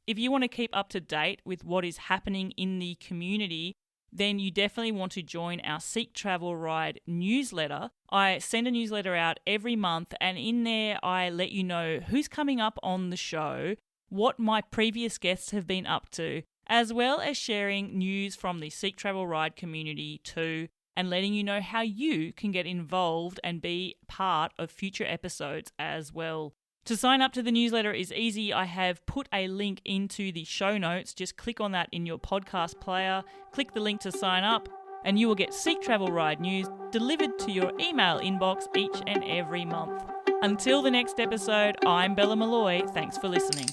If you want to keep up to date with what is happening in the community, then you definitely want to join our Seek Travel Ride newsletter. I send a newsletter out every month, and in there I let you know who's coming up on the show, what my previous guests have been up to, as well as sharing news from the Seek Travel Ride community too, and letting you know how you can get involved and be part of future episodes as well. To sign up to the newsletter is easy. I have put a link into the show notes. Just click on that in your podcast player, click the link to sign up, and you will get Seek Travel Ride news delivered to your email inbox each and every month. Until the next episode, I'm Bella Malloy. Thanks for listening.